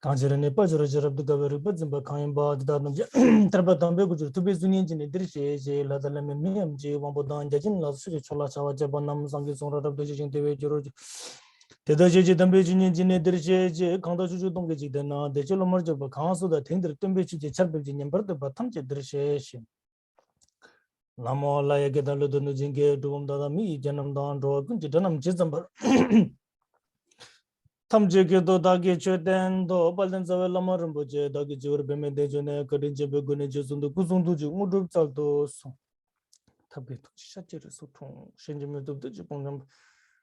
Kanjirane pajara jarabdu gaveri padzimba kayamba dadam trabatambe gujur tubi zunyenjine dirje la dalame miyamje wambodan jajin la suri chola chawa jabanam sangi songra rabdu jijin tewe jiro teda jeje dambe zunyenjine dirje kanda juju dongge jidana dechelo marjaba khansu da thingdir tumbe chuje charbe jinyen barde batamje dirje shin namo la yage dalu dunu jinge dum dada mi janam dan ro kunji danam jizambar 탐제게도 다게 최된도 발된 자외 라마름보제 다게 지वर 베메 대전에 그린제 베고네 저선도 구송도 주 무릎살도 소 탑게도 샤제르 소통 신지면도 지봉남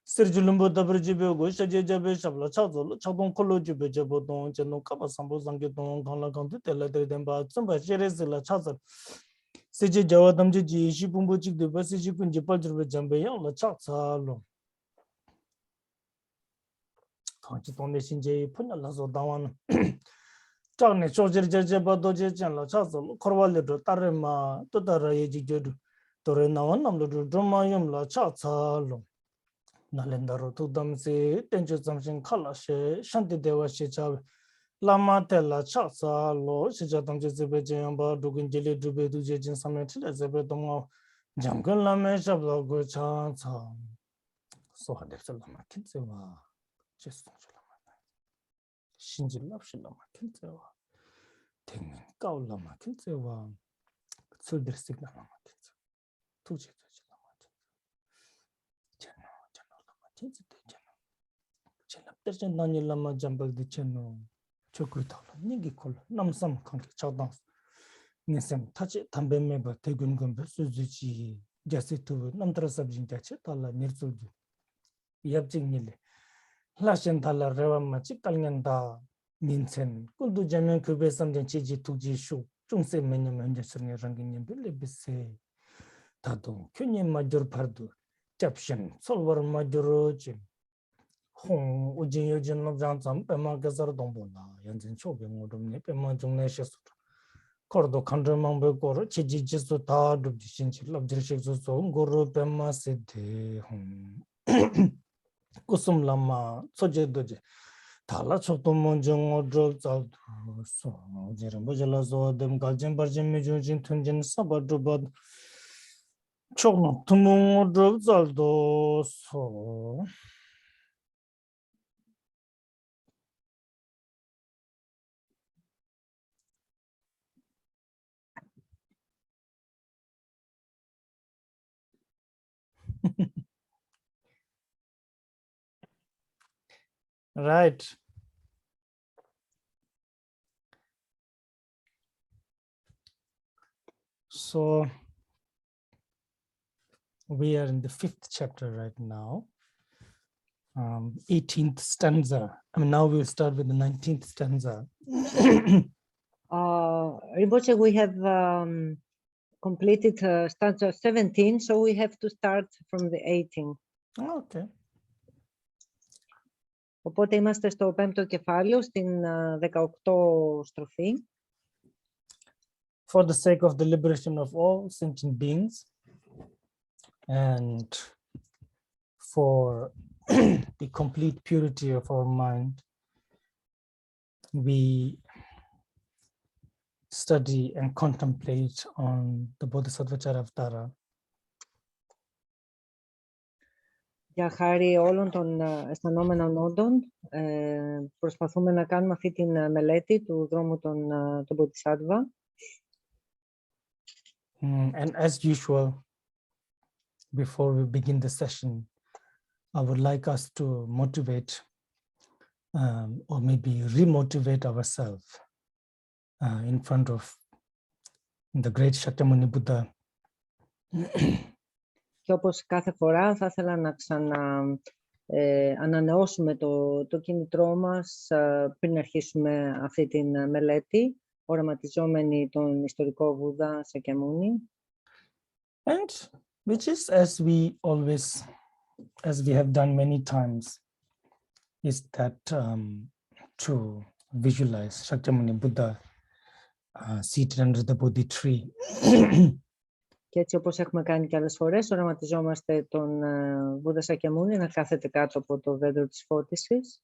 서줄름보 더브지베고 샤제자베 샤블라 차돌 차동 콜로지베 제보동 전노 카바 삼보상게동 강라강도 텔레데덴바 좀바 제레슬라 차서 세제 자와담지 지시 분보직도 버스지 군지 빠르베 잠베야 라 차차로 kanchi tonne shinje punna laso dawan chakne chojir jeje bado jeje la chaso korwale do tarema to tara yeji jodu tore nawan namlo do dromayum la chacha lo nalendaro to damse tenjo samshin khala she shanti dewa she chawe lama tela chacha lo shija damje zebe jamba dugin jele dube du jejin samet zebe dongo jangal lame shablo go chacha so hadefsel lama kinsewa just 신질랍실라 막힐때와 댕는 까울라 막힐때와 술들식나 막힐때 투지도지라 막힐때 전노라 막힐때 전노 전납들전 난일라마 잠발디 전노 초크이탈라 니기콜 남삼 관계 차당 니셈 타지 담배매바 대군건 수지지 자세투 남트라 sab진자체 달라 니르수지 이합직닐레 라신 달라 레와마 찍갈년다 민센 꾼도 자면 그베 삼전 지지 투지슈 중세 매년 현재스는 랑긴님 빌레비세 다도 큐님 마저 파르도 짭션 솔버 마저로지 홍 우진 요진 노장점 빼마 가서 동보나 연전 초병으로네 빼마 중내셔서 거도 컨트롤만 배고로 지지지수 다 두지신지 럽지식수 고로 빼마 세데 홍 kusum lama soje doje thala chokto monjong odro zaldu so jere bojala zo dem galjen barjen mejujin tunjin sabadro bad chokno tumong odro zaldu so right. So we are in the 5th chapter right now, 18th stanza. I mean, now we'll start with the 19th stanza. Rinpoche, we have completed stanza 17, so we have to start from the 18. Okay. Οπότε είμαστε στο 5ο κεφάλαιο, στην 18 στροφή. For the sake of the liberation of all sentient beings and for the complete purity of our mind, we study and contemplate on the Bodhisattva Charavatara. Για χάρη όλων των αισθανόμενων όντων, προσπαθούμε να κάνουμε αυτή την μελέτη του δρόμου των Bodhisattva. And as usual, before we begin the session, I would like us to motivate or maybe remotivate ourselves in front of the great Shakyamuni Buddha. Και όπως κάθε φορά θα ήθελα να ανανεώσουμε το κίνητρό μας πριν αρχίσουμε αυτή την μελέτη, οραματιζόμενοι τον ιστορικό Βουδά Σακιαμούνι. And which is, as we have done many times, is that to visualize Shakyamuni Buddha seated under the Bodhi tree. Και έτσι, όπως έχουμε κάνει και άλλες φορές, οραματιζόμαστε τον Βούδα Σακιαμούνι να κάθεται κάτω από το δέντρο της φώτισης.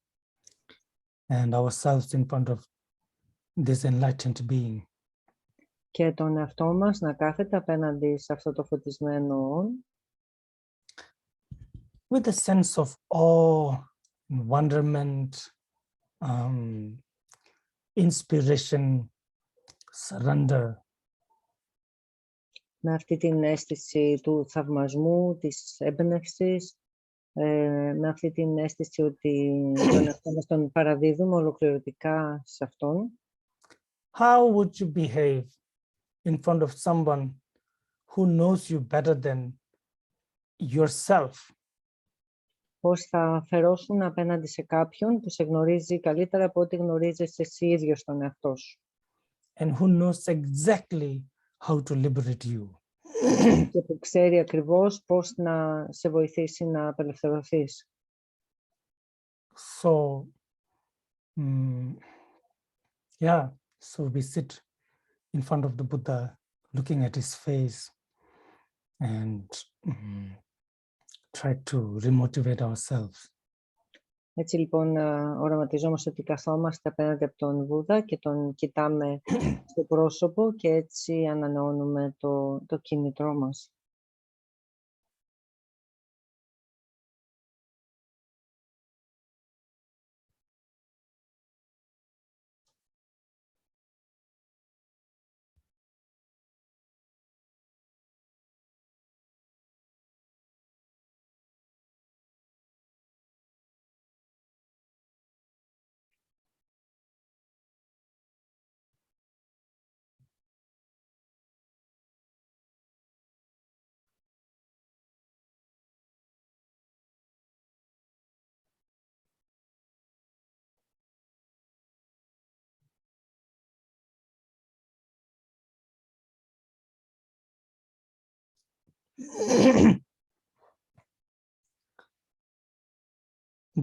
And ourselves in front of this enlightened being. Και τον εαυτό μας να κάθεται απέναντι σε αυτό το φωτισμένο όν. With a sense of awe, wonderment, inspiration, surrender. Με αυτή την αίσθηση του θαυμασμού, της έμπνευσης, με αυτή την αίσθηση ότι τον εαυτό μας τον παραδίδουμε ολοκληρωτικά σε αυτόν. How would you behave in front of someone who knows you better than yourself? Πώς θα φερόσουν απέναντι σε κάποιον που σε γνωρίζει καλύτερα από ό,τι γνωρίζεις εσύ ίδιος τον εαυτό σου. And who knows exactly how to liberate you. Και που ξέρει ακριβώς πώς να σε βοηθήσει να απελευθερωθείς. So, yeah, so we sit in front of the Buddha, looking at his face and try to remotivate ourselves. Έτσι λοιπόν οραματιζόμαστε ότι καθόμαστε απέναντι από τον Βούδα και τον κοιτάμε στο πρόσωπο και έτσι ανανεώνουμε το κίνητρό μας.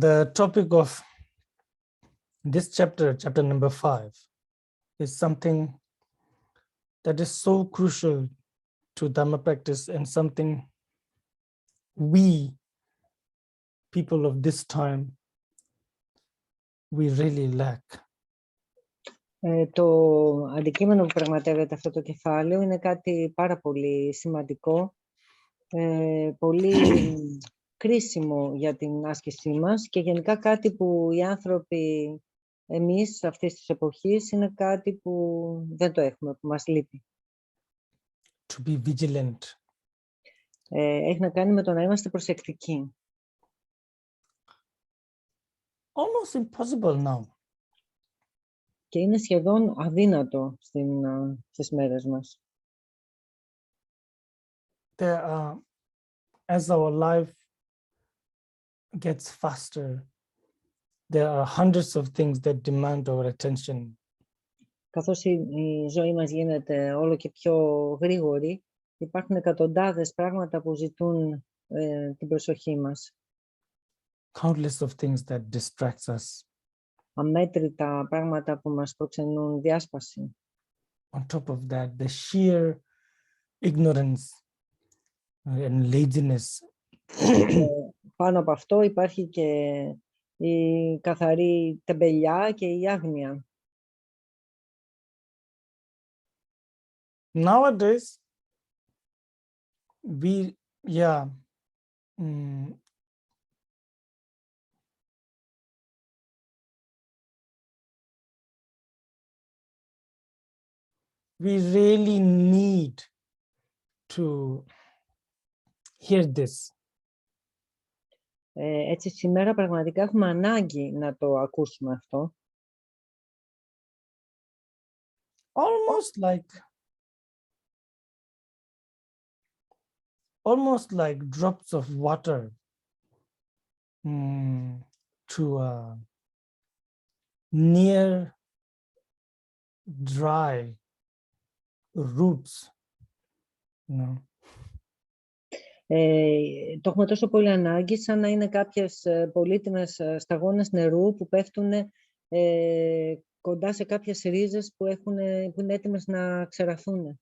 The topic of this chapter, chapter number 5, is something that is so crucial to Dhamma practice and something we, people of this time, we really lack. Το αντικείμενο που πραγματεύεται αυτό το κεφάλαιο είναι κάτι πάρα πολύ σημαντικό, πολύ κρίσιμο για την άσκησή μας και γενικά κάτι που οι άνθρωποι, εμείς αυτής της εποχής, είναι κάτι που δεν το έχουμε, που μας λείπει. To be vigilant. Έχει να κάνει με το να είμαστε προσεκτικοί. Almost impossible now. Και είναι σχεδόν αδύνατο στις μέρες μας. There are, as our life gets faster, there are hundreds of things that demand our attention. Καθώς η ζωή μας γίνεται όλο και πιο γρήγορη, υπάρχουν εκατοντάδες πράγματα που ζητούν την προσοχή μας. Countless of things that distracts us. Αμέτρητα πράγματα που μας προξενούν διάσπαση. On top of that, the sheer ignorance and laziness. Πάνω από αυτό υπάρχει και η καθαρή τεμπελιά και η άγνοια. Nowadays, we really need to hear this. Έτσι σήμερα πραγματικά έχουμε ανάγκη να το ακούσουμε αυτό. Almost like drops of water to near dry roots, you know. Το έχουμε τόσο πολύ ανάγκη, σαν να είναι κάποιες πολύτιμες σταγόνες νερού που πέφτουν κοντά σε κάποιες ρίζες που είναι έτοιμες να ξεραθούν.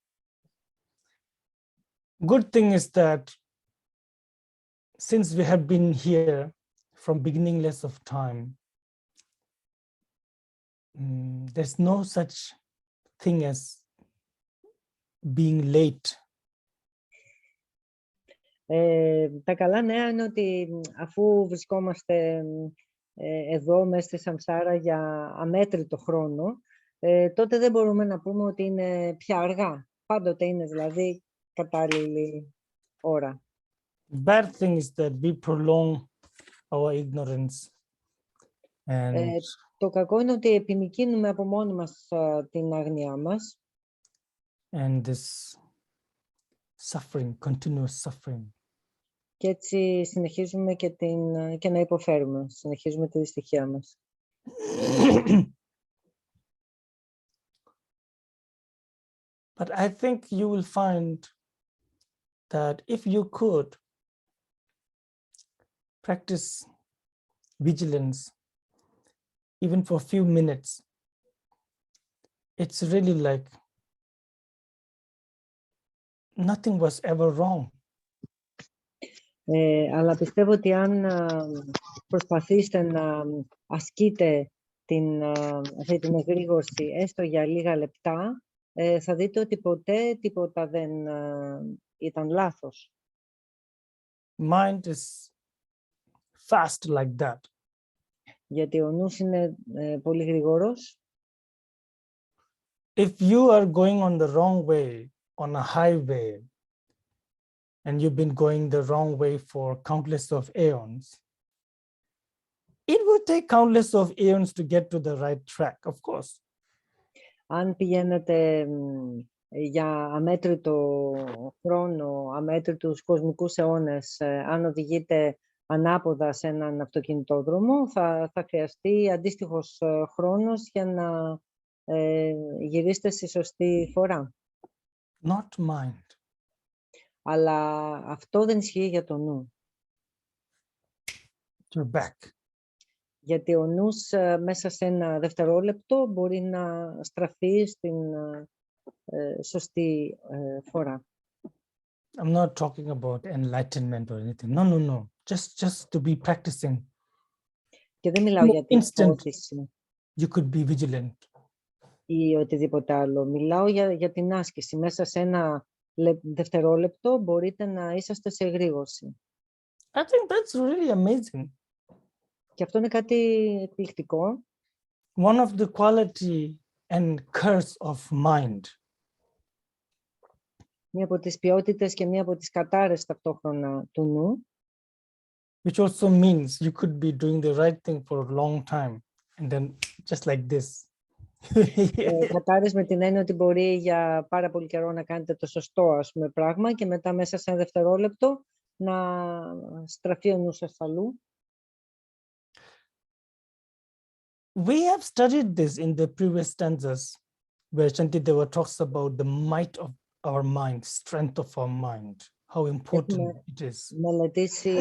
Good thing is that since we have been here from beginningless of time, there's no such thing as being late. Τα καλά νέα είναι ότι αφού βρισκόμαστε εδώ μέσα στη Σαμσάρα για αμέτρητο χρόνο, τότε δεν μπορούμε να πούμε ότι είναι πια αργά. Πάντοτε είναι δηλαδή κατάλληλη ώρα. Bad thing is that we prolong our ignorance and Το κακό είναι ότι επιμικρύνουμε από μόνοι μας την άγνοιά μας and this suffering, continuous suffering. και έτσι συνεχίζουμε και να υποφέρουμε. Συνεχίζουμε τη δυστυχία μας. But I think you will find that if you could practice vigilance even for a few minutes, it's really like nothing was ever wrong. Αλλά πιστεύω ότι αν προσπαθήσετε να ασκείτε αυτή την εγρήγορση έστω για λίγα λεπτά, θα δείτε ότι ποτέ τίποτα δεν ήταν λάθος. Mind is fast like that. Γιατί ο νους είναι πολύ γρήγορος. If you are going on the wrong way on a highway and you've been going the wrong way for countless of aeons, it will take countless of aeons to get to the right track, of course. Αν πηγαίνετε για αμέτρητο χρόνο, αμέτρητους κοσμικούς αιώνες, αν οδηγείτε ανάποδα σε έναν αυτοκινητόδρομο, θα χρειαστεί αντίστοιχος χρόνος για να γυρίσετε στη σωστή φορά. Not mind. Αλλά αυτό δεν ισχύει για το νου. You're back. Γιατί ο νους μέσα σε ένα δευτερόλεπτο μπορεί να στραφεί στην σωστή φορά. I'm not talking about enlightenment or anything. No, no, no. Just to be practicing. Και δεν μιλάω για την όθηση You could be vigilant. ή οτιδήποτε άλλο. Μιλάω για την άσκηση. Μέσα σε ένα δευτερόλεπτο μπορείτε να είσαστε σε εγρήγορση. I think that's really amazing. Και αυτό είναι κάτι εκπληκτικό. One of the quality and curse of mind. Μία από τις ποιότητες και μία από τις κατάρρες ταυτόχρονα του νου. Which also means you could be doing the right thing for a long time and then just like this. Κατάρρες με την έννοια ότι μπορεί για πάρα πολύ καιρό να κάνετε το σωστό πράγμα και μετά μέσα σε ένα δευτερόλεπτο να στραφεί ο νους σας αλλού. We have studied this in the previous stanzas where Shantideva talks about the might of our mind, strength of our mind, how important it is. Μελετήσει,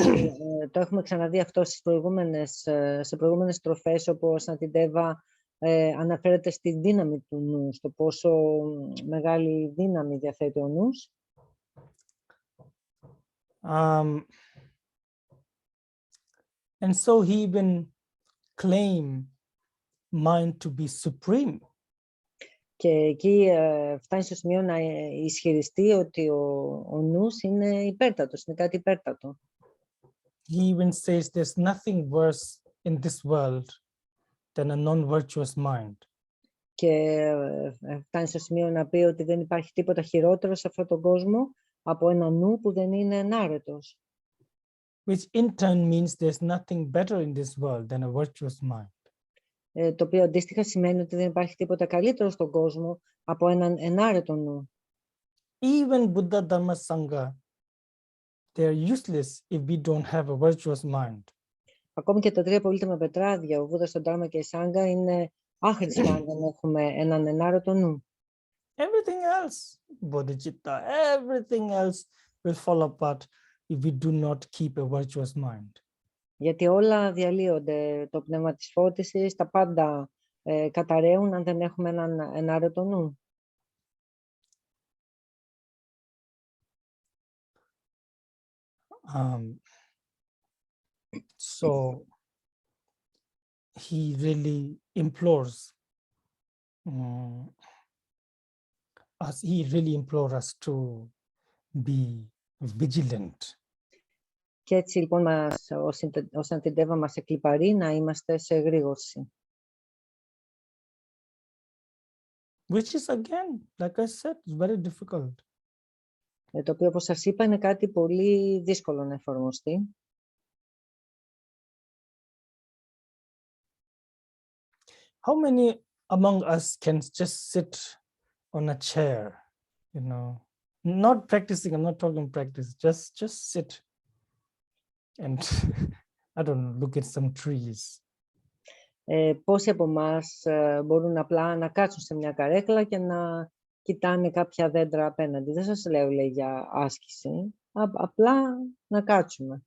το έχουμε ξαναδεί αυτό σε προηγούμενες στροφές, όπου ο Σαντιντέβα αναφέρεται στη δύναμη του νου, στο πόσο μεγάλη δύναμη διαθέτει ο νους. And so he even claimed mind to be supreme. Και εκεί φτάνει στο σημείο να ισχυριστεί ότι ο νους είναι υπέρτατος, είναι κάτι υπέρτατο. He even says there's nothing worse in this world than a non-virtuous mind. Και φτάνει στο σημείο να πει ότι δεν υπάρχει τίποτα χειρότερο σε αυτόν τον κόσμο από ένα νου που δεν είναι ενάρετος. Which in turn means there's nothing better in this world than a virtuous mind. Το οποίο αντίστοιχα σημαίνει ότι δεν υπάρχει τίποτα καλύτερο στον κόσμο από έναν ενάρετο νου. Even Buddha, Dharma, Sangha, they are useless if we don't have a virtuous mind. Ακόμη και τα τρία πολύτιμα πετράδια, ο Βούδας, ο Ντάρμα και η Σάγκα, είναι άχρηστα αν δεν έχουμε έναν ενάρετο νου. Everything else, Bodhisattva, everything else will fall apart if we do not keep a virtuous mind. Γιατί όλα διαλύονται, το πνεύμα της φώτισης, τα πάντα καταραίουν αν δεν έχουμε έναν ενάρετο νου. So he really implores us. He really implores us to be vigilant. Και έτσι λοιπόν ο Σαντιντέβα μας εκλιπαρεί να είμαστε σε εγρήγορση. Which is again, like I said, very difficult. Το οποίο, όπως σας είπα, είναι κάτι πολύ δύσκολο να εφαρμοστεί. How many among us can just sit on a chair, you know, not practicing, I'm not talking practice, just sit and I don't know, look at some trees. Πόσοι από εμάς μπορούν απλά να κάτσουν σε μια καρέκλα και να κοιτάνε κάποια δέντρα απέναντι. Δεν σας λέω, λέει, για άσκηση, απλά να κάτσουμε.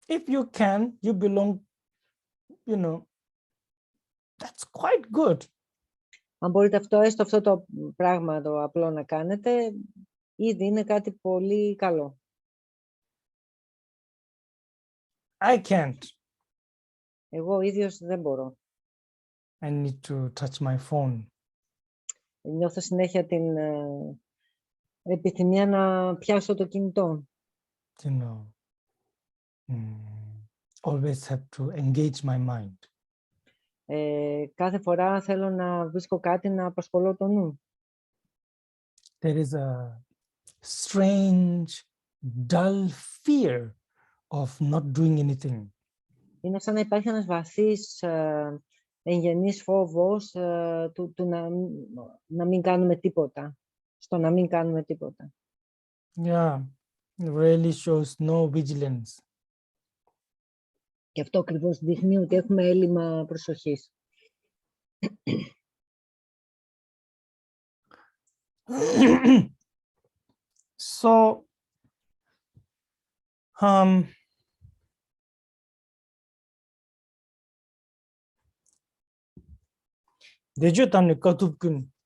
If you can, you belong, you know, that's quite good. Αν μπορείτε έστω αυτό το πράγμα το απλό να κάνετε, ήδη είναι κάτι πολύ καλό. I can't. Εγώ ίδιος δεν μπορώ. I need to touch my phone. Νιώθω συνέχεια την επιθυμία να πιάσω το κινητό. You know, always have to engage my mind. Κάθε φορά θέλω να βρίσκω κάτι να απασχολώ το νου. There is a strange, dull fear of not doing anything. Είναι σαν να υπάρχει ένας βαθύς εγγενής φόβος του να μην κάνουμε τίποτα. Στο να μην κάνουμε τίποτα. Yeah, it really shows no vigilance. Και αυτό ακριβώς δείχνει ότι έχουμε έλλειμμα προσοχής. So,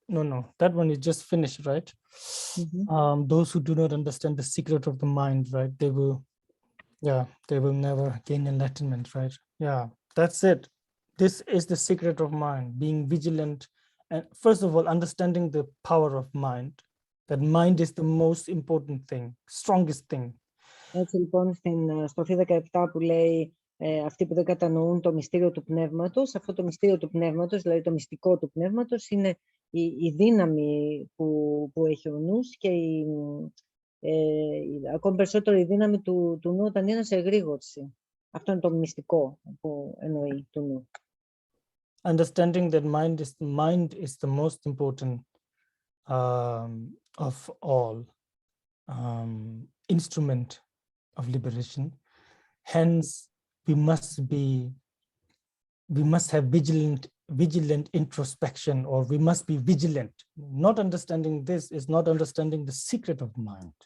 no, that one is just finished, right? Those who do not understand the secret of the mind, right? They will never gain enlightenment, right? Yeah, that's it. This is the secret of mind, being vigilant. And first of all, understanding the power of mind, that mind is the most important thing, strongest thing. Έτσι λοιπόν στην στροφή 17 που λέει αυτοί που δεν κατανοούν το μυστήριο του πνεύματος, αυτό το μυστήριο του πνεύματος, δηλαδή το μυστικό του πνεύματος, είναι η δύναμη που έχει ο νους και ακόμη περισσότερο η δύναμη του νου όταν είναι σε εγρήγορση. Αυτό είναι το μυστικό που εννοεί του νου. Understanding that mind is the most important of all instrument of liberation. Hence, we must have vigilant introspection, or we must be vigilant. Not understanding this is not understanding the secret of mind.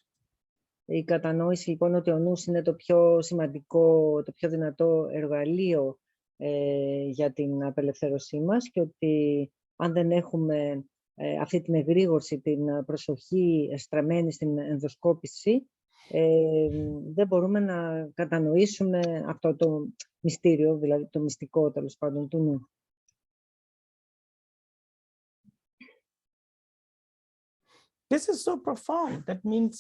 Η κατανόηση λοιπόν ότι ο νους είναι το πιο σημαντικό, το πιο δυνατό εργαλείο για την απελευθέρωσή μας και ότι αν δεν έχουμε αυτή την εγρήγορση, την προσοχή στραμμένη στην ενδοσκόπηση, δεν μπορούμε να κατανοήσουμε αυτό το μυστήριο, δηλαδή το μυστικό τέλος πάντων του νου. This is so profound. That means,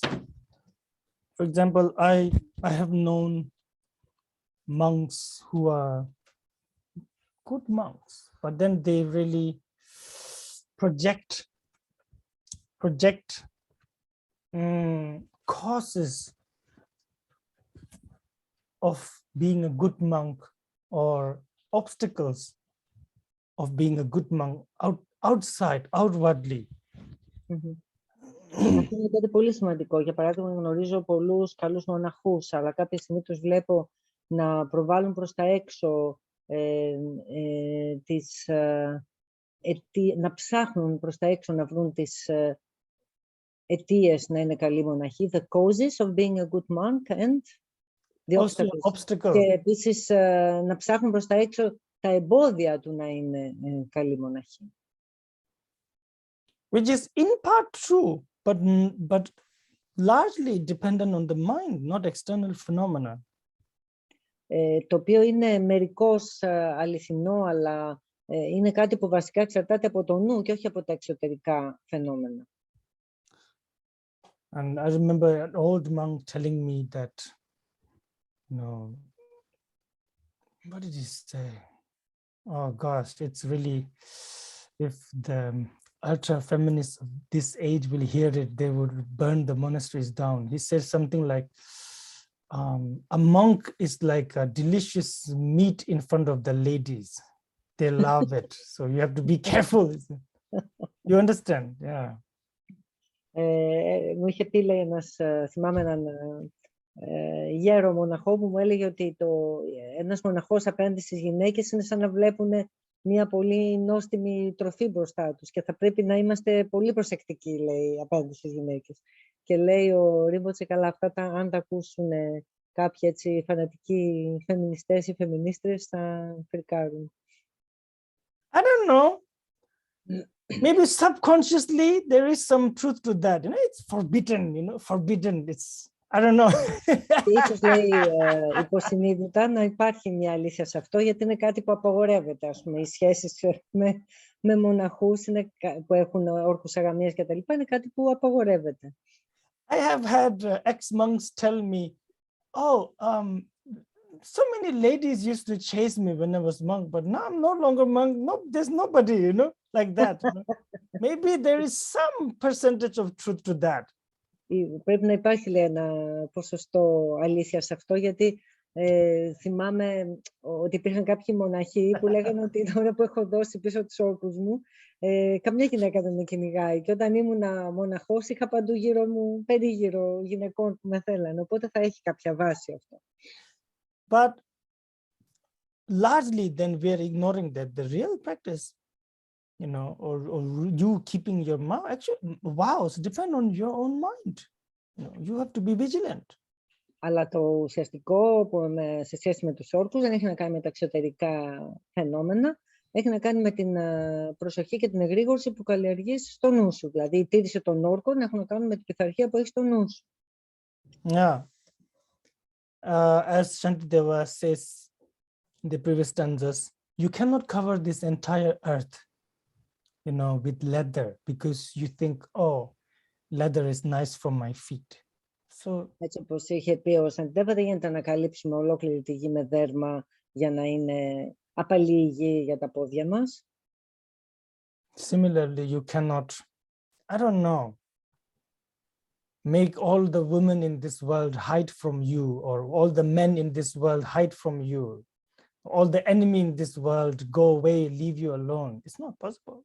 for example, I have known monks who are good monks, but then they really project causes of being a good monk or obstacles of being a good monk outwardly. Αυτό είναι κάτι πολύ σημαντικό. Για παράδειγμα, γνωρίζω πολλούς καλούς μοναχούς, αλλά κάποια στιγμή τους βλέπω να προβάλλουν προς τα έξω, να ψάχνουν προς τα έξω να βρουν τις αιτίες να είναι καλοί μοναχοί, the causes of being a good monk and the obstacles. Και επίσης να ψάχνουν προς τα έξω τα εμπόδια του να είναι καλοί μοναχοί. Which is in part true, but largely dependent on the mind, not external phenomena. Το οποίο είναι μερικώς αληθινό, αλλά είναι κάτι που βασικά εξαρτάται από το νου και όχι από τα εξωτερικά φαινόμενα. And I remember an old monk telling me that, what did he say? Oh gosh, it's really, if the ultra-feminists of this age will hear it, they would burn the monasteries down. He said something like, a monk is like a delicious meat in front of the ladies. They love it. So you have to be careful. You understand? Yeah. Μου είχε πει, λέει, θυμάμαι έναν γέρο μοναχό που μου έλεγε ότι ένας μοναχός απέναντι στις γυναίκες είναι σαν να βλέπουν μια πολύ νόστιμη τροφή μπροστά τους και θα πρέπει να είμαστε πολύ προσεκτικοί, λέει, απέναντι στις γυναίκες. Και λέει ο Ρίμποτσε, καλά, αυτά αν τα ακούσουν κάποιοι έτσι φανατικοί φεμινιστές ή φεμινίστρες θα φρικάρουν. I don't know. Maybe subconsciously there is some truth to that. It's forbidden, forbidden. It's, I don't know. Ίσως, λέει, υποσυνείδητα να υπάρχει μια αλήθεια σε αυτό, γιατί είναι κάτι που απαγορεύεται. Ας πούμε, οι σχέσεις με μοναχούς που έχουν όρκους αγαμίας και τα λοιπά, είναι κάτι που απαγορεύεται. I have had ex-monks tell me, so many ladies used to chase me when I was monk, but now I'm no longer monk. No, there's nobody, like that. Maybe there is some percentage of truth to that. Πρέπει να υπάρχει, λέει, ένα ποσοστό αλήθεια σε αυτό, γιατί θυμάμαι ότι υπήρχαν κάποιοι μοναχοί που λέγανε ότι την ώρα που έχω δώσει πίσω τους όρκους μου, καμιά γυναίκα δεν με κυνηγάει. Και όταν ήμουν μοναχός, είχα παντού γύρω μου περίγυρο γυναικών που με θέλανε. Οπότε θα έχει κάποια βάση αυτό. But largely then we are ignoring that the real practice, or you keeping your mouth, actually vows depend on your own mind. You have to be vigilant. Αλλά το ουσιαστικό σε σχέση με τους όρκους δεν έχει να κάνει με τα εξωτερικά φαινόμενα, έχει να κάνει με την προσοχή και την εγρήγορση που καλλιεργείς στο νου σου. Δηλαδή η τήρηση των όρκων έχουν να κάνουν με την πειθαρχία που έχεις στο νου σου. Yeah. As Shantideva says in the previous stanzas, you cannot cover this entire earth, with leather because you think, leather is nice for my feet. So, έτσι όπως είχε πει ο Σαντιδέβα, δεν γίνεται να καλύψουμε ολόκληρη τη γη με δέρμα για να είναι απαλή η γη για τα πόδια μας. Similarly, you cannot, I don't know, make all the women in this world hide from you, or all the men in this world hide from you. All the enemy in this world go away, leave you alone. It's not possible.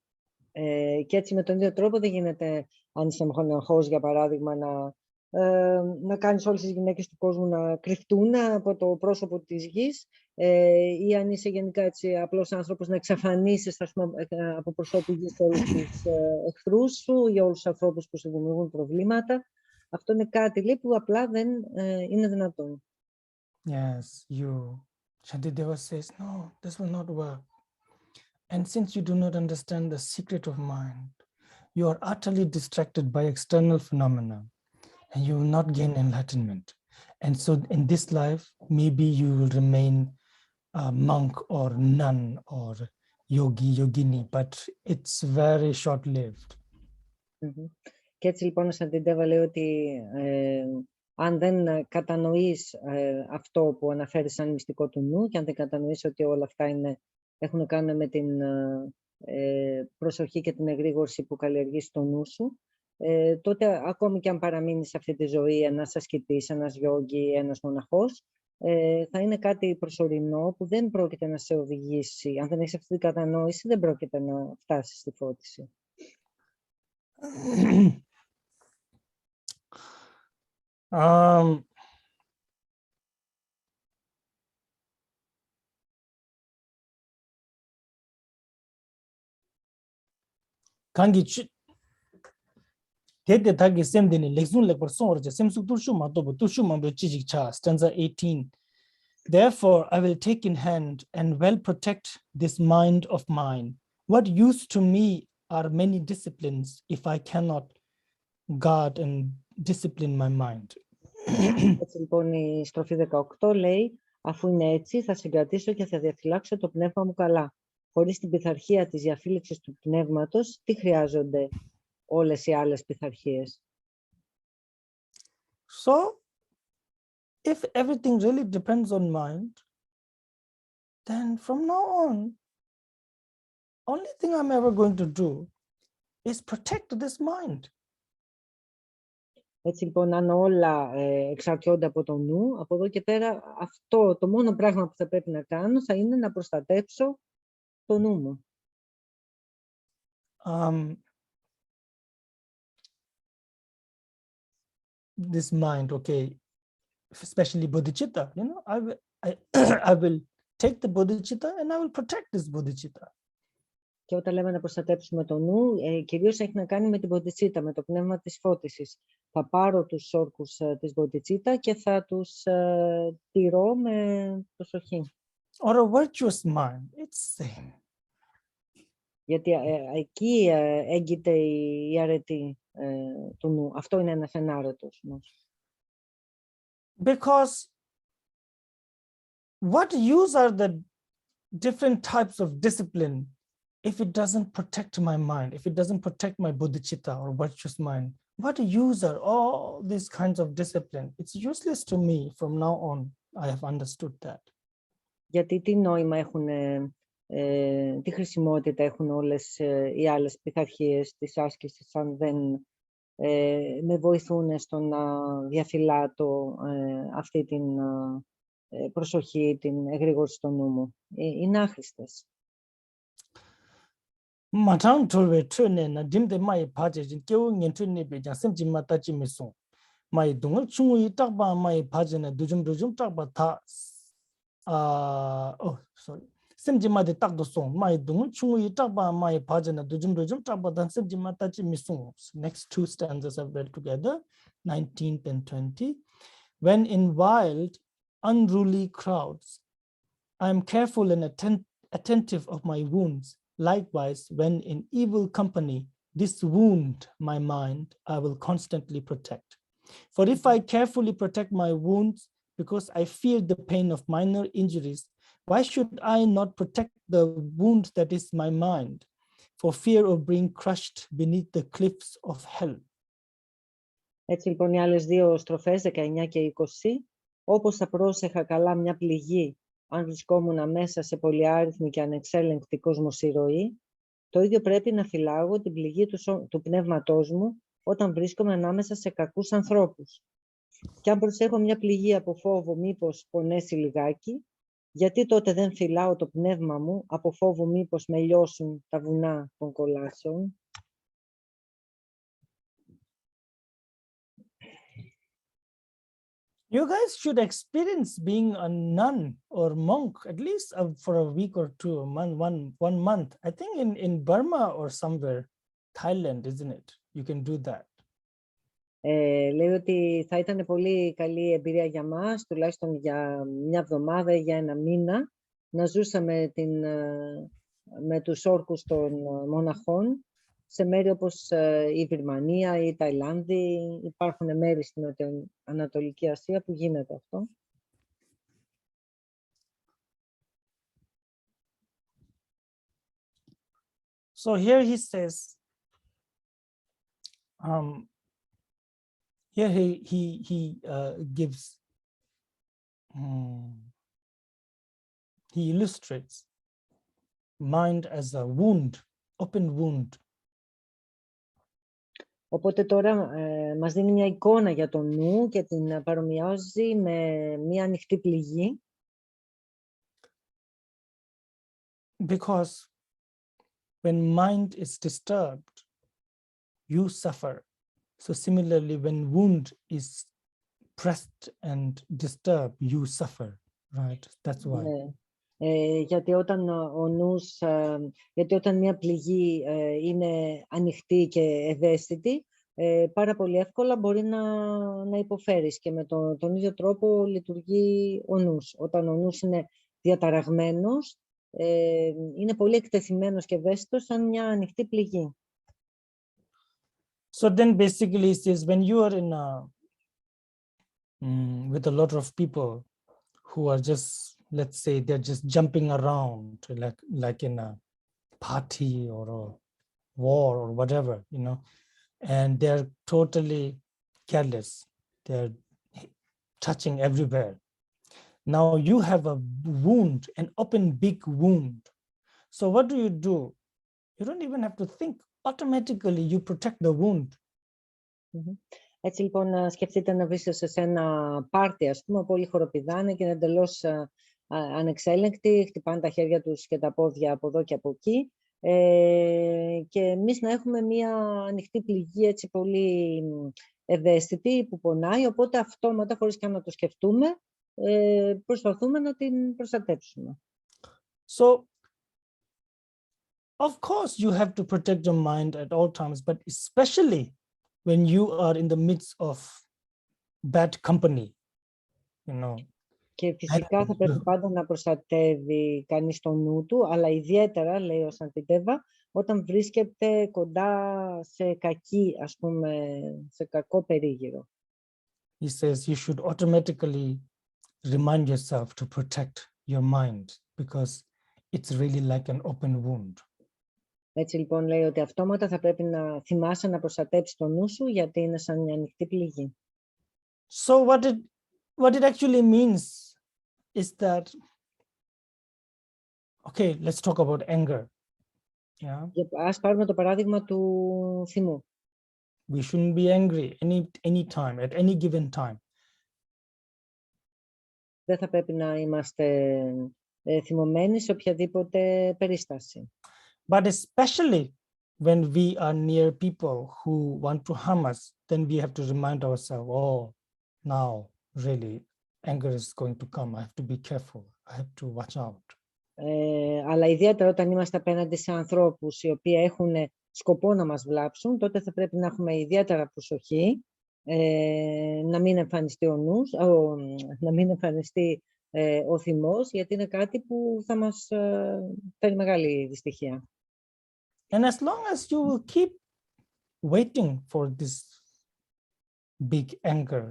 Και έτσι με τον ίδιο τρόπο δεν γίνεται, αν είσαι μοναχός, για παράδειγμα, να κάνεις όλες τις γυναίκες του κόσμου να κρυφτούν από το πρόσωπο της γης, ή αν είσαι γενικά έτσι απλός άνθρωπος, να εξαφανίσεις, ας πούμε, από προσώπου γης όλους τους εχθρούς σου ή όλους τους ανθρώπους που σου δημιουργούν προβλήματα. Αυτό είναι κάτι, λέει, που απλά δεν είναι δυνατόν. Yes, Shantideva says, no, this will not work. And since you do not understand the secret of mind, you are utterly distracted by external phenomena, and you will not gain enlightenment. And so in this life, maybe you will remain a monk or nun or yogi, yogini, but it's very short-lived. Και έτσι λοιπόν ο Σαντιντέβα λέει ότι αν δεν κατανοείς αυτό που αναφέρει σαν μυστικό του νου και αν δεν κατανοείς ότι όλα αυτά έχουν να κάνουν με την προσοχή και την εγρήγορση που καλλιεργείς στο νου σου, τότε ακόμη και αν παραμείνεις σε αυτή τη ζωή ένας ασκητής, ένας γιόγκι, ένας μοναχός, θα είναι κάτι προσωρινό που δεν πρόκειται να σε οδηγήσει. Αν δεν έχεις αυτή την κατανόηση, δεν πρόκειται να φτάσεις στη φώτιση. Kangi Tete Tagi Semdini, Lexun Leperson, Semsuk Turshuma, Turshuma, Chicha, stanza 18. Therefore, I will take in hand and well protect this mind of mine. What use to me are many disciplines if I cannot guard and discipline my mind. Έτσι λοιπόν η στροφή 18 λέει, αφού είναι έτσι θα συγκρατήσω και θα διαφυλάξω το πνεύμα μου καλά. Χωρίς την πειθαρχία της διαφύλαξης του πνεύματος, τι χρειάζονται όλες οι άλλες πειθαρχίες? So, if everything really depends on mind, then from now on, only thing I'm ever going to do is protect this mind. Έτσι λοιπόν, αν όλα εξαρτιόνται από το νου, από εδώ και πέρα αυτό το μόνο πράγμα που θα πρέπει να κάνω θα είναι να προστατέψω το νου μου. This mind, okay, especially bodhicitta, you know, I will take the bodhicitta and I will protect this bodhicitta. Και όταν λέμε να προστατέψουμε το νου, κυρίως έχει να κάνει με την Bodhisattva, με το πνεύμα της φώτισης. Θα πάρω τους όρκους της Bodhisattva και θα τους τηρώ με προσοχή. Or a virtuous mind, it's same. Γιατί εκεί έγκυται η αρετή του νου. Αυτό είναι ένας ενάρετος νους. Because what use are the different types of discipline if it doesn't protect my mind, if it doesn't protect my bodhicitta or virtuous mind? What use are all these kinds of discipline? It's useless to me from now on. I have understood that. Γιατί τι νόημα έχουν, τι χρησιμότητα έχουν όλες οι άλλες πειθαρχίες της άσκησης αν δεν με βοηθούν στο να διαφυλάτω αυτή την προσοχή, την εγρήγορση στο νου μου. Είναι άχρηστες. Matang tolwe tune na dimde mai phaje jin keu ngin tune be jan sim jin mata chi miso mai dung chung yi tak ba mai phaje na dujum tak ba tha sim jin ma de tak do song mai dung chung yi tak ba mai phaje na dujum tak ba dan sim jin mata chi miso. Next two stanzas are read together, 19th and 20. When in wild unruly crowds I am careful and attentive of my wounds. Likewise, when in evil company, this wound, my mind, I will constantly protect. For if I carefully protect my wounds because I fear the pain of minor injuries, why should I not protect the wound that is my mind, for fear of being crushed beneath the cliffs of hell? Έτσι λοιπόν οι άλλες δύο στροφές, 19 και 20, όπως θα πρόσεχα καλά μια πληγή αν βρισκόμουν μέσα σε πολυάριθμη και ανεξέλεγκτη κοσμοσυρωή, το ίδιο πρέπει να φυλάγω την πληγή του πνεύματός μου όταν βρίσκομαι ανάμεσα σε κακούς ανθρώπους. Και αν προσέχω μια πληγή από φόβο μήπως πονέσει λιγάκι, γιατί τότε δεν φυλάω το πνεύμα μου από φόβο μήπως με λιώσουν τα βουνά των κολάσεων? You guys should experience being a nun or monk at least for a week or two, one month. I think in Burma or somewhere, Thailand, isn't it? You can do that. Λέει ότι θα ήταν πολύ καλή εμπειρία για μας, τουλάχιστον για μια εβδομάδα ή για ένα μήνα, να ζούσαμε με τους όρκους των μοναχών σε μέρη όπως η Βυρμανία ή η Ταϊλάνδη. Υπάρχουν μέρη στην Ανατολική Ασία που γίνεται αυτό. So here he says, here he gives, he illustrates mind as a wound, open wound. Οπότε τώρα μας δίνει μια εικόνα για τον νου και την παρομοιάζει με μια ανοιχτή πληγή. Because when mind is disturbed, you suffer. So similarly, when wound is pressed and disturbed, you suffer, right? That's why. Γιατί όταν μια πληγή είναι ανοιχτή και ευαίσθητη, πάρα πολύ εύκολα μπορεί να υποφέρεις και με τον ίδιο τρόπο λειτουργεί ο νους. Όταν ο νους είναι διαταραγμένος, είναι πολύ εκτεθειμένος και ευαίσθητος σαν μια ανοιχτή πληγή. So then basically it says when you are in with a lot of people who are just, let's say, they're just jumping around like in a party or a war or whatever, and they're totally careless. They're touching everywhere. Now you have a wound, an open big wound. So what do? You don't even have to think. Automatically you protect the wound. Έτσι λοιπόν σκεφτείτε να βρίσκεστε σε ένα πάρτι, ας πούμε, όπου όλοι χοροπηδάνε και είναι εντελώς ανεξέλεγκτοι, χτυπάνε τα χέρια τους και τα πόδια από εδώ και από εκεί, και εμείς να έχουμε μία ανοιχτή πληγή έτσι πολύ ευαίσθητη που πονάει, οπότε αυτόματα, χωρίς καν να το σκεφτούμε, προσπαθούμε να την προστατέψουμε. So, of course, you have to protect your mind at all times, but especially when you are in the midst of bad company, Και φυσικά θα πρέπει πάντα να προστατεύει κανείς το νου του, αλλά ιδιαίτερα, λέει ο Σαντιτέβα, όταν βρίσκεται κοντά σε κακή, ας πούμε, σε κακό περίγυρο. He says you should automatically remind yourself to protect your mind because it's really like an open wound. Έτσι λοιπόν λέει ότι αυτόματα θα πρέπει να θυμάσαι να προστατέψεις το νου σου, γιατί είναι σαν μια ανοιχτή πληγή. So what it actually means is that, okay, let's talk about anger. Yeah. Ας πάρουμε το παράδειγμα του θυμού. We shouldn't be angry any time, at any given time. Δεν θα πρέπει να είμαστε θυμωμένοι σε οποιαδήποτε περίσταση. But especially when we are near people who want to harm us, then we have to remind ourselves, oh, now really anger is going to come. I have to be careful. I have to watch out. Αλλά ιδιαίτερα όταν είμαστε απέναντι σε ανθρώπους οι οποίοι έχουν σκοπό να μας βλάψουν, τότε θα πρέπει να έχουμε ιδιαίτερα προσοχή, να μην εμφανιστεί ο νους, να μην εμφανιστεί ο θυμός, γιατί είναι κάτι που θα μας φέρει μεγάλη δυστυχία. And as long as you will keep waiting for this big anger,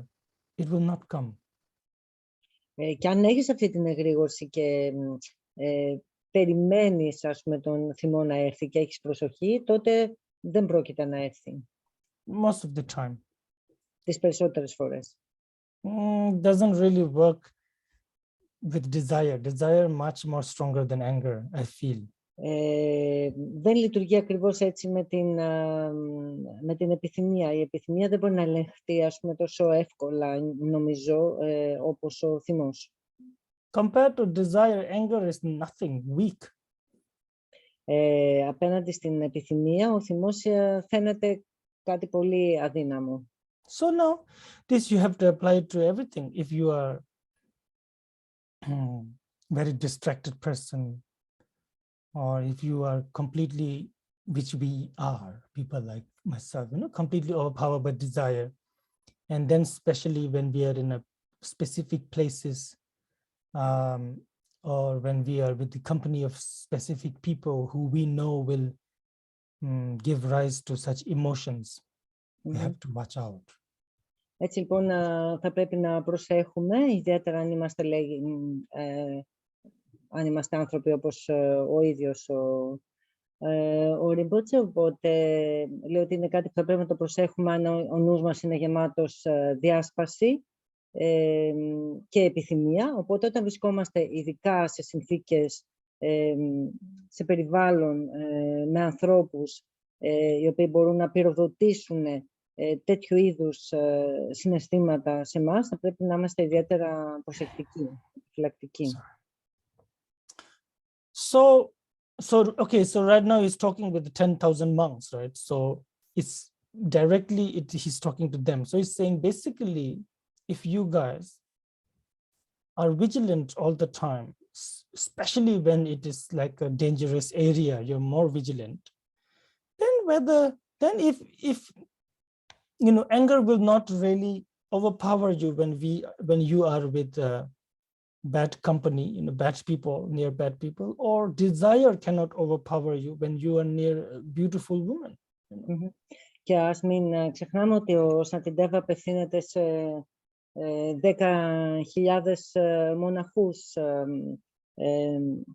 it will not come. Και αν έχεις αυτή την εγρήγορση και περιμένεις, ας πούμε, τον θυμό να έρθει και έχεις προσοχή, τότε δεν πρόκειται να έρθει. Most of the time. Τις περισσότερες φορές. Doesn't really work with desire. Desire much more stronger than anger, I feel. Δεν λειτουργεί ακριβώς έτσι με την επιθυμία. Η επιθυμία δεν μπορεί να ελεγχθεί, ας πούμε, τόσο εύκολα, νομίζω, όπως ο θυμός. Compared to desire, anger is nothing, weak. Απέναντι στην επιθυμία, ο θυμός φαίνεται κάτι πολύ αδύναμο. So now, this you have to apply to everything. If you are very distracted person, or if you are completely, which we are, people like myself, completely overpowered by desire. And then especially when we are in a specific places, or when we are with the company of specific people who we know will give rise to such emotions, we have to watch out. Έτσι λοιπόν θα πρέπει να προσέχουμε, ιδιαίτερα αν είμαστε άνθρωποι όπως ο ίδιος ο Ριμπότσε, οπότε λέω ότι είναι κάτι που θα πρέπει να το προσέχουμε αν ο νους μας είναι γεμάτος διάσπαση και επιθυμία, οπότε όταν βρισκόμαστε ειδικά σε συνθήκες, σε περιβάλλον με ανθρώπους οι οποίοι μπορούν να πυροδοτήσουν τέτοιου είδους συναισθήματα σε εμάς, θα πρέπει να είμαστε ιδιαίτερα προσεκτικοί, φυλακτικοί. So okay, so right now he's talking with the 10,000 monks, right? So it's directly, he's talking to them. So he's saying basically, if you guys are vigilant all the time, especially when it is like a dangerous area, you're more vigilant, then if anger will not really overpower you when you are with bad company, bad people, near bad people, or desire cannot overpower you when you are near a beautiful woman. Και ας μην ξεχνάμε ότι ο Σαντιντέβα απευθύνεται σε 10.000 μοναχούς,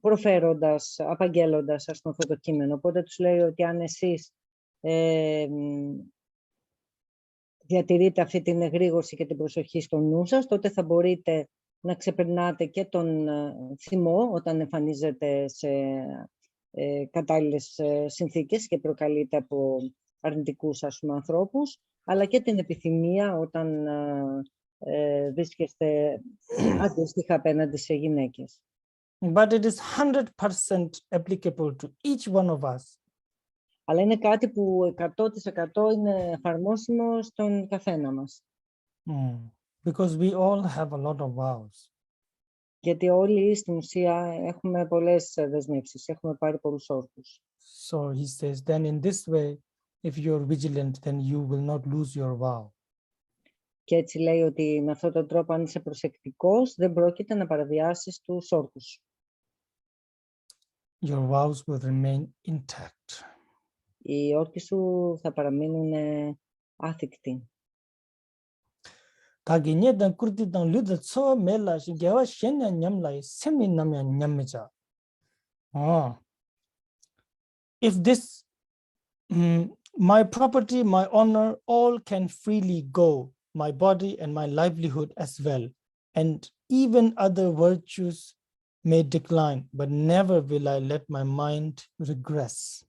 προφέροντας, απαγγέλλοντας αυτό το κείμενο. Οπότε τους λέει ότι αν εσείς διατηρείτε αυτή την εγρήγορση και την προσοχή στο νου σας, τότε θα μπορείτε να ξεπερνάτε και τον θυμό όταν εμφανίζεται σε κατάλληλες συνθήκες και προκαλείται από αρνητικούς, ας πούμε, ανθρώπους, αλλά και την επιθυμία όταν βρίσκεστε αντίστοιχα απέναντι σε γυναίκες. But it is 100% applicable to each one of us. Αλλά είναι κάτι που 100% είναι εφαρμόσιμο στον καθένα μας. Because we all have a lot of vows. Γιατί όλοι στην ουσία έχουμε πολλές δεσμεύσεις, έχουμε πάρει πολλούς όρκους. So he says, then in this way, if you're vigilant, then you will not lose your vow. Και έτσι λέει ότι με αυτόν τον τρόπο, αν είσαι προσεκτικός, δεν πρόκειται να παραβιάσεις τους όρκους. Your vows will remain intact. Οι όρκοι σου θα παραμείνουν άθικτοι. Kaginyedan kurtidan luda tso mela shigewa shenya nyamla semi namya nyammeja. If this my property, my honor, all can freely go, my body and my livelihood as well, and even other virtues may decline, but never will I let my mind regress.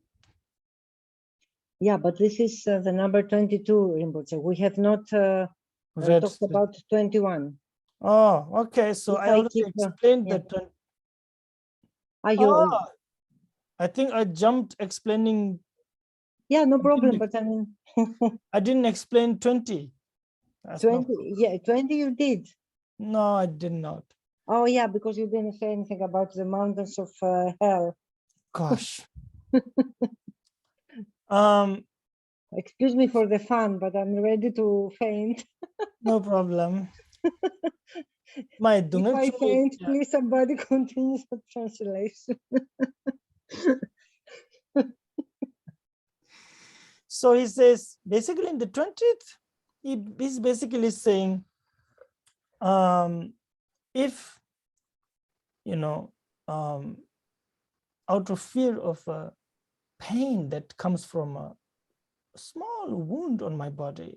Yeah, but this is the number 22, Rinpoche. We have not talked about 21. Oh, okay. So I already explained yeah. that. Oh, I think I jumped explaining. Yeah, no problem. But I mean, I didn't explain 20. That's 20, yeah, 20 you did. No, I did not. Oh, yeah, because you didn't say anything about the mountains of hell. Gosh. Excuse me for the fun, but I'm ready to faint. No problem. If I faint, please somebody continue the translation. So he says, basically in the 20th, he's basically saying, if, you know, out of fear of pain that comes from a small wound on my body,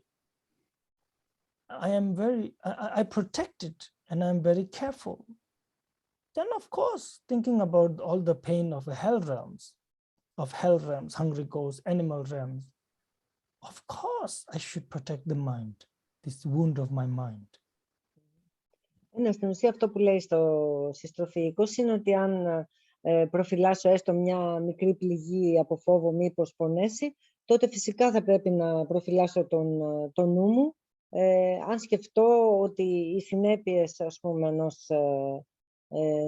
I protect it and I'm very careful. Then of course, thinking about all the pain of hell realms, hungry ghosts, animal realms, of course I should protect the mind, this wound of my mind. Είναι στην ουσία αυτό που λέει στο συστροφή 20, είναι ότι αν προφυλάσσω έστω μια μικρή πληγή από φόβο μήπως πονέσει, τότε φυσικά θα πρέπει να προφυλάσσω τον νου μου. Αν σκεφτώ ότι οι συνέπειες, ας πούμε, ενός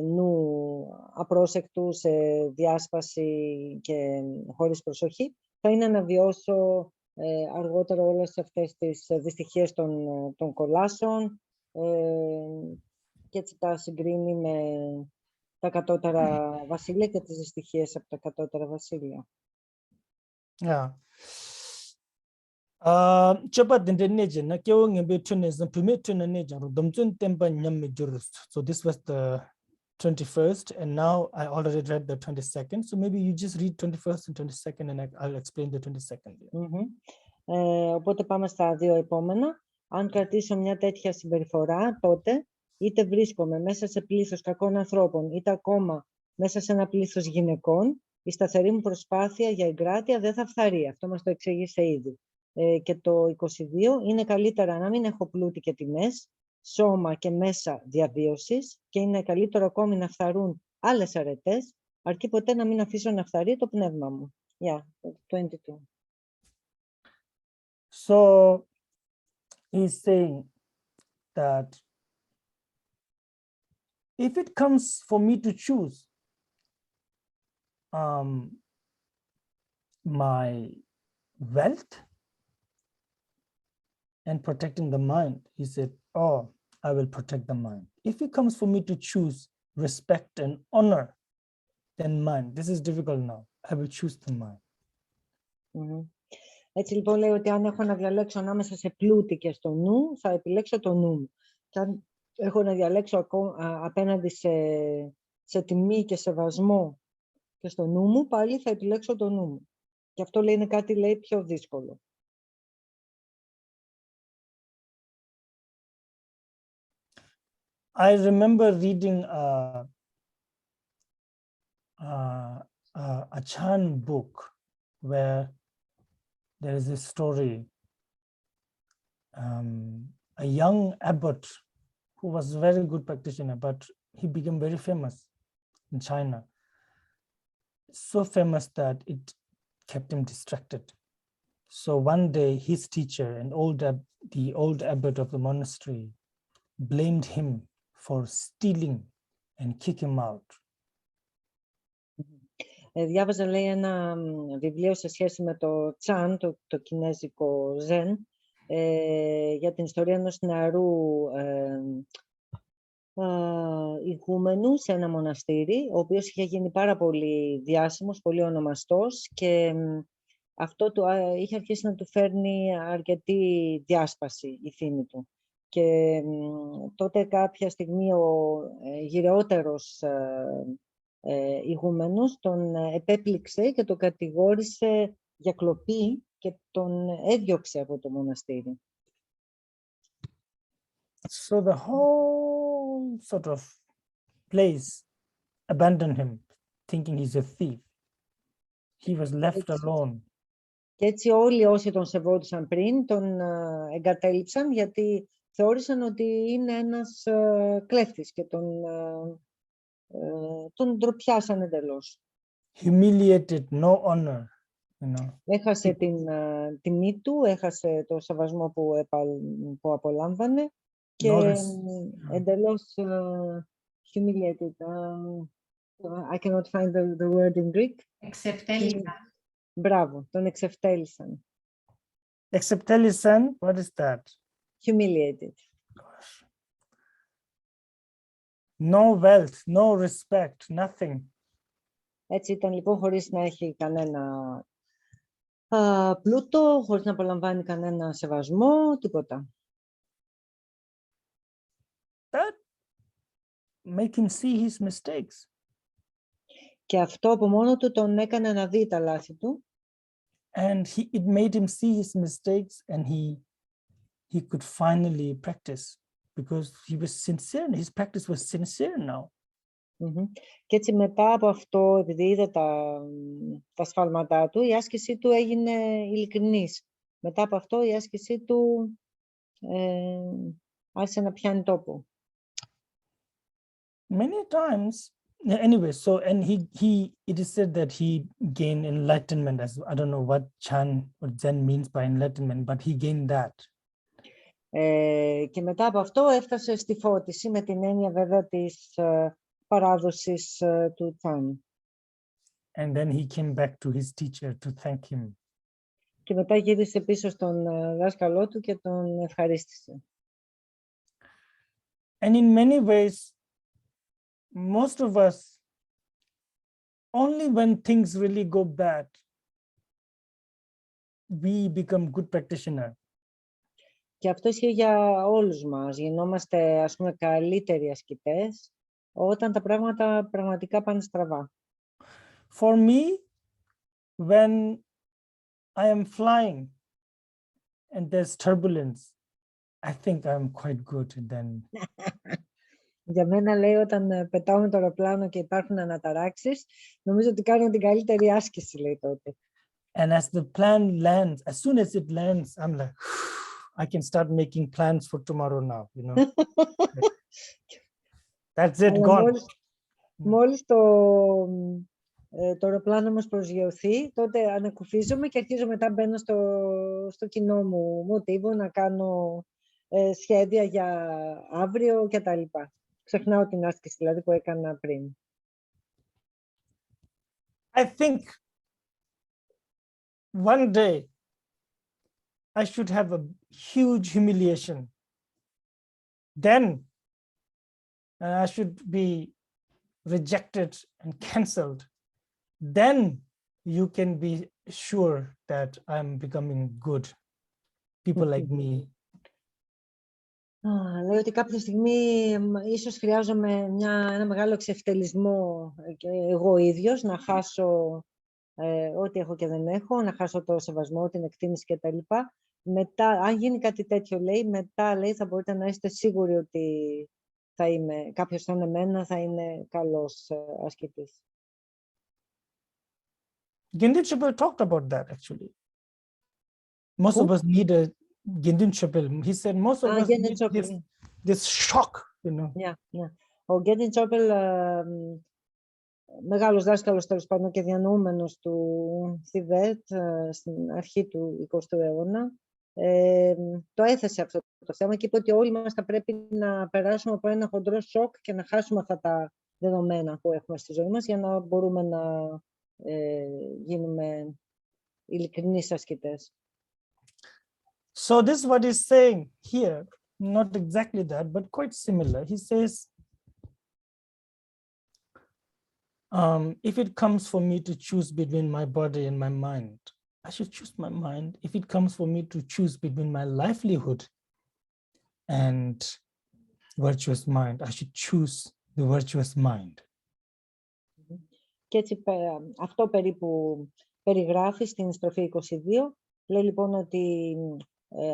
νου απρόσεκτου σε διάσπαση και χωρίς προσοχή, θα είναι να βιώσω αργότερα όλες αυτές τις δυστυχίες των κολάσεων, και έτσι τα συγκρίνει με τα κατώτερα βασίλεια και τις δυστυχίες από τα κατώτερα βασίλεια. Yeah. So this was the 21st, and now I already read the 22nd. So maybe you just read 21st and 22nd, and I'll explain the 22nd. Οπότε πάμε στα δύο επόμενα. Αν κρατήσω μια τέτοια συμπεριφορά, τότε είτε βρίσκομαι μέσα σε πλήθος κακών ανθρώπων, είτε ακόμα μέσα σε ένα πλήθος γυναικών, η σταθερή μου προσπάθεια για εγκράτεια δεν θα φθαρεί. Αυτό μας το εξήγησε ήδη. Και το 22 είναι καλύτερα να μην έχω πλούτη και τιμές, σώμα και μέσα διαβίωσης, και είναι καλύτερο ακόμη να φθαρούν άλλες αρετές, αρκεί ποτέ να μην αφήσω να φθαρεί το πνεύμα μου. Yeah, 22. So he's saying that if it comes for me to choose my wealth and protecting the mind, he said, oh, I will protect the mind. If it comes for me to choose respect and honor, then mind. This is difficult now. I will choose the mind. Έτσι λοιπόν λέει ότι αν έχω να διαλέξω ανάμεσα σε πλούτη και στο νου, θα επιλέξω το νου μου. Και αν έχω να διαλέξω απέναντι σε τιμή και σεβασμό και στο νου μου, πάλι θα επιλέξω το νου μου. Και αυτό λέει είναι κάτι λέει πιο δύσκολο. I remember reading a Chan book where there is a story. A young abbot who was a very good practitioner, but he became very famous in China. So famous that it kept him distracted. So one day his teacher, the old abbot of the monastery, blamed him for stealing and kicked him out. Διάβαζα, λέει, ένα βιβλίο σε σχέση με το Τσάν, το κινέζικο Ζεν, για την ιστορία ενός νεαρού ηγούμενου σε ένα μοναστήρι, ο οποίος είχε γίνει πάρα πολύ διάσημος, πολύ ονομαστός και αυτό είχε αρχίσει να του φέρνει αρκετή διάσπαση η φήμη του. Και τότε κάποια στιγμή ο γυρεότερος ηγούμενος τον επέπληξε και τον κατηγόρησε για κλοπή και τον έδιωξε από το μοναστήρι. So the whole sort of place abandoned him, thinking he's a thief. He was left alone. Και έτσι όλοι όσοι τον σεβόντουσαν πριν τον εγκατέλειψαν γιατί θεώρησαν ότι είναι ένας κλέφτης και τον ντροπιάσαν εντελώς. Humiliated, no honor, you know. Έχασε την τιμή του, έχασε το σεβασμό που απολάμβανε και εντελώς humiliated. I cannot find the word in Greek. Εξευτέλισαν. Μπράβο, τον εξευτέλισαν. Εξευτέλισαν, what is that? Humiliated. Gosh. No wealth, no respect, nothing. Έτσι ήταν λοιπόν χωρίς να έχει κανένα πλούτο, χωρίς να απολαμβάνει κανένα σεβασμό, τίποτα. That make him see his mistakes. Και αυτό από μόνο του τον έκανε να δει τα λάθη του. And it made him see his mistakes and he could finally practice because he was sincere. His practice was sincere now. Και έτσι μετά από αυτό, επειδή είδε τα σφάλματά του, η άσκησή του έγινε ειλικρινής. Μετά από αυτό η άσκησή του άρχισε να πιάνει τόπο. Many times, anyway, so and it is said that he gained enlightenment, as I don't know what Chan or Zen means by enlightenment, but he gained that. Και μετά από αυτό έφτασε στη φώτιση με την έννοια βέβαια της παράδοσης του Τσάν. And then he came back to his teacher to thank him. Και μετά γύρισε πίσω στον δάσκαλό του και τον ευχαρίστησε. And in many ways, most of us, only when things really go bad, we become good practitioners. Και αυτό ισχύει για όλους μας. Γινόμαστε, ας πούμε, καλύτεροι ασκητές όταν τα πράγματα πραγματικά πάνε στραβά. For me, when I am flying and there's turbulence, I think I'm quite good then. Για μένα, λέει, όταν πετάω με το αεροπλάνο και υπάρχουν αναταράξεις, νομίζω ότι κάνω την καλύτερη άσκηση, λέει τότε. And as the plane lands, as soon as it lands, I'm like, I can start making plans for tomorrow now, you know. That's it, gone. Μόλις το αεροπλάνο μας προσγειωθεί, τότε ανακουφίζομαι και αρχίζω μετά μπαίνω στο κοινό μου μοτίβο να κάνω σχέδια για αύριο και τα λοιπά. Ξεχνάω την άσκηση δηλαδή που έκανα πριν. I think one day I should have a huge humiliation. Then I should be rejected and cancelled. Then you can be sure that I'm becoming good. People like me. Λέει ότι κάποια στιγμή ίσως χρειάζομαι ένα μεγάλο εξευτελισμό και εγώ ίδιος, να χάσω ό,τι έχω και δεν έχω, να χάσω το σεβασμό, την εκτίμηση κτλ. Μετά, αν γίνει κάτι τέτοιο, λέει, μετά λέει, θα μπορείτε να είστε σίγουροι ότι κάποιος σαν εμένα θα είναι καλός ασκητής. Gendin Chöpel talked about that actually. Most of us need a Gendin Chöpel. He said most of us need this shock, you know. Yeah. Ο Gendin Chöpel, μεγάλος δάσκαλος τέλος πάντων και διανοούμενος του Θιβέτ στην αρχή του 20ου αιώνα, το έθεσε αυτό το θέμα και είπε ότι όλοι μας θα πρέπει να περάσουμε από ένα χοντρό σοκ και να χάσουμε αυτά τα δεδομένα που έχουμε στη ζωή μας για να μπορούμε να γίνουμε ειλικρινείς ασκητές. So this is what he's saying here, not exactly that, but quite similar. He says, if it comes for me to choose between my body and my mind, I should choose my mind. If it comes for me to choose between my livelihood and virtuous mind, I should choose the virtuous mind. Και έτσι αυτό περίπου περιγράφει στην στροφή 22. Λέει λοιπόν ότι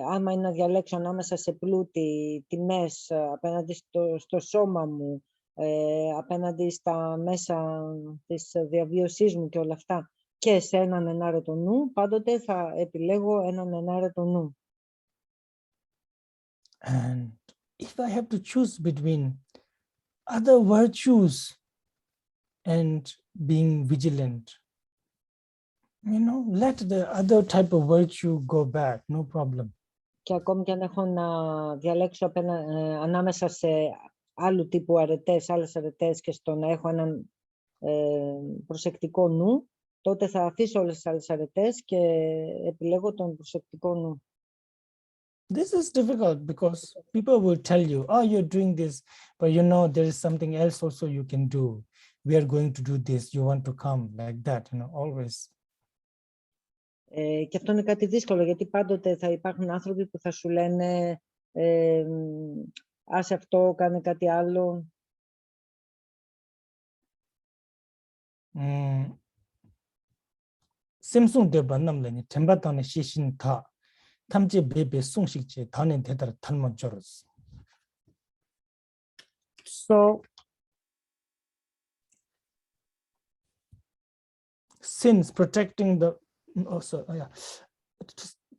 άμα είναι να διαλέξω ανάμεσα σε πλούτη, τιμές, απέναντι στο σώμα μου, απέναντι στα μέσα της διαβίωσής μου και όλα αυτά, και σε έναν ενάρετο νου, πάντοτε θα επιλέγω έναν ενάρετο νου. And if I have to choose between other virtues and being vigilant, you know, let the other type of virtue go back, no problem. Και ακόμη και αν έχω να διαλέξω ανάμεσα σε άλλου τύπου αρετές, άλλες αρετές και στο να έχω έναν προσεκτικό νου, τότε θα αφήσω όλες τις άλλες αρετές και επιλέγω τον προσεκτικό νου. This is difficult because people will tell you, oh, you're doing this, but you know, there is something else also you can do. We are going to do this. You want to come like that, you know, always. Και αυτό είναι κάτι δύσκολο, γιατί πάντοτε θα υπάρχουν άνθρωποι που θα σου λένε άσε αυτό, κάνε κάτι άλλο. Simsung deba namleni temba tane shishin ta tamje bebe sungshikje tane dedar tanma joros. So since protecting the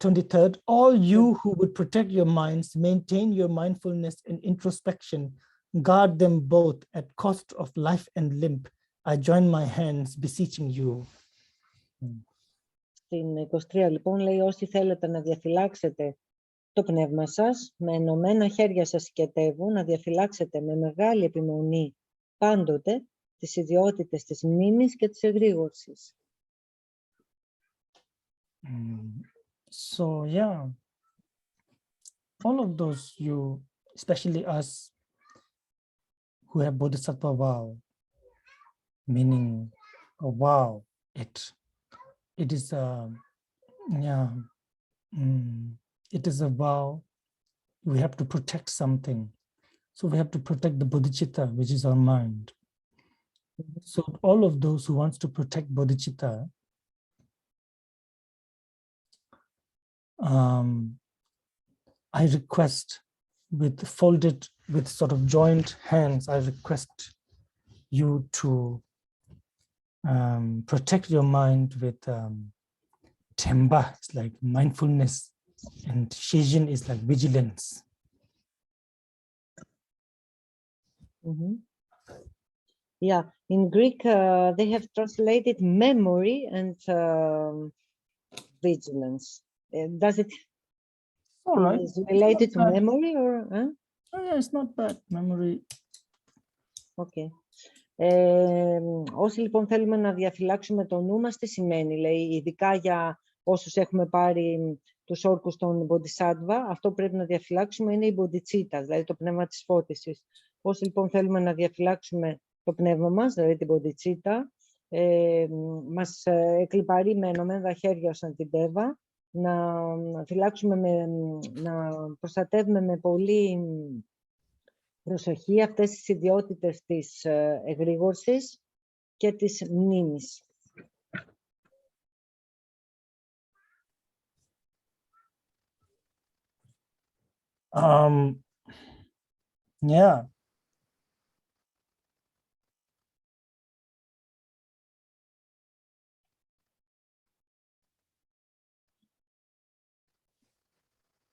23rd, all you who would protect your minds, maintain your mindfulness and introspection, guard them both at cost of life and limb. I join my hands beseeching you. Στην 23 λοιπόν λέει, όσοι θέλετε να διαφυλάξετε το πνεύμα σας, με ενωμένα χέρια σας συγκετεύω να διαφυλάξετε με μεγάλη επιμονή πάντοτε τις ιδιότητες της μνήμης και της εγρήγορσης. So yeah, all of those you, especially us who have Bodhisattva vow, meaning a vow, it is a it is a vow. We have to protect something, so we have to protect the bodhicitta, which is our mind. So all of those who wants to protect bodhicitta, I request with sort of joined hands, I request you to protect your mind with temba, it's like mindfulness, and shijin is like vigilance. Yeah, in Greek they have translated memory and vigilance. Does it is related to memory or? Oh yeah, it's not bad. Memory. Okay. Όσοι λοιπόν θέλουμε να διαφυλάξουμε το νου μας, τι σημαίνει, λέει, ειδικά για όσους έχουμε πάρει τους όρκους των Bodhisattva, αυτό που πρέπει να διαφυλάξουμε είναι η Bodhicitta, δηλαδή το πνεύμα της φώτισης. Όσοι λοιπόν θέλουμε να διαφυλάξουμε το πνεύμα μας, δηλαδή την Bodhicitta, μας εκλιπαρεί με ενωμένα χέρια ως Αντιντέβα, να φυλάξουμε, να προστατεύουμε με πολύ προσοχή αυτές τις ιδιότητες της εγρήγορσης και της μνήμης. Yeah.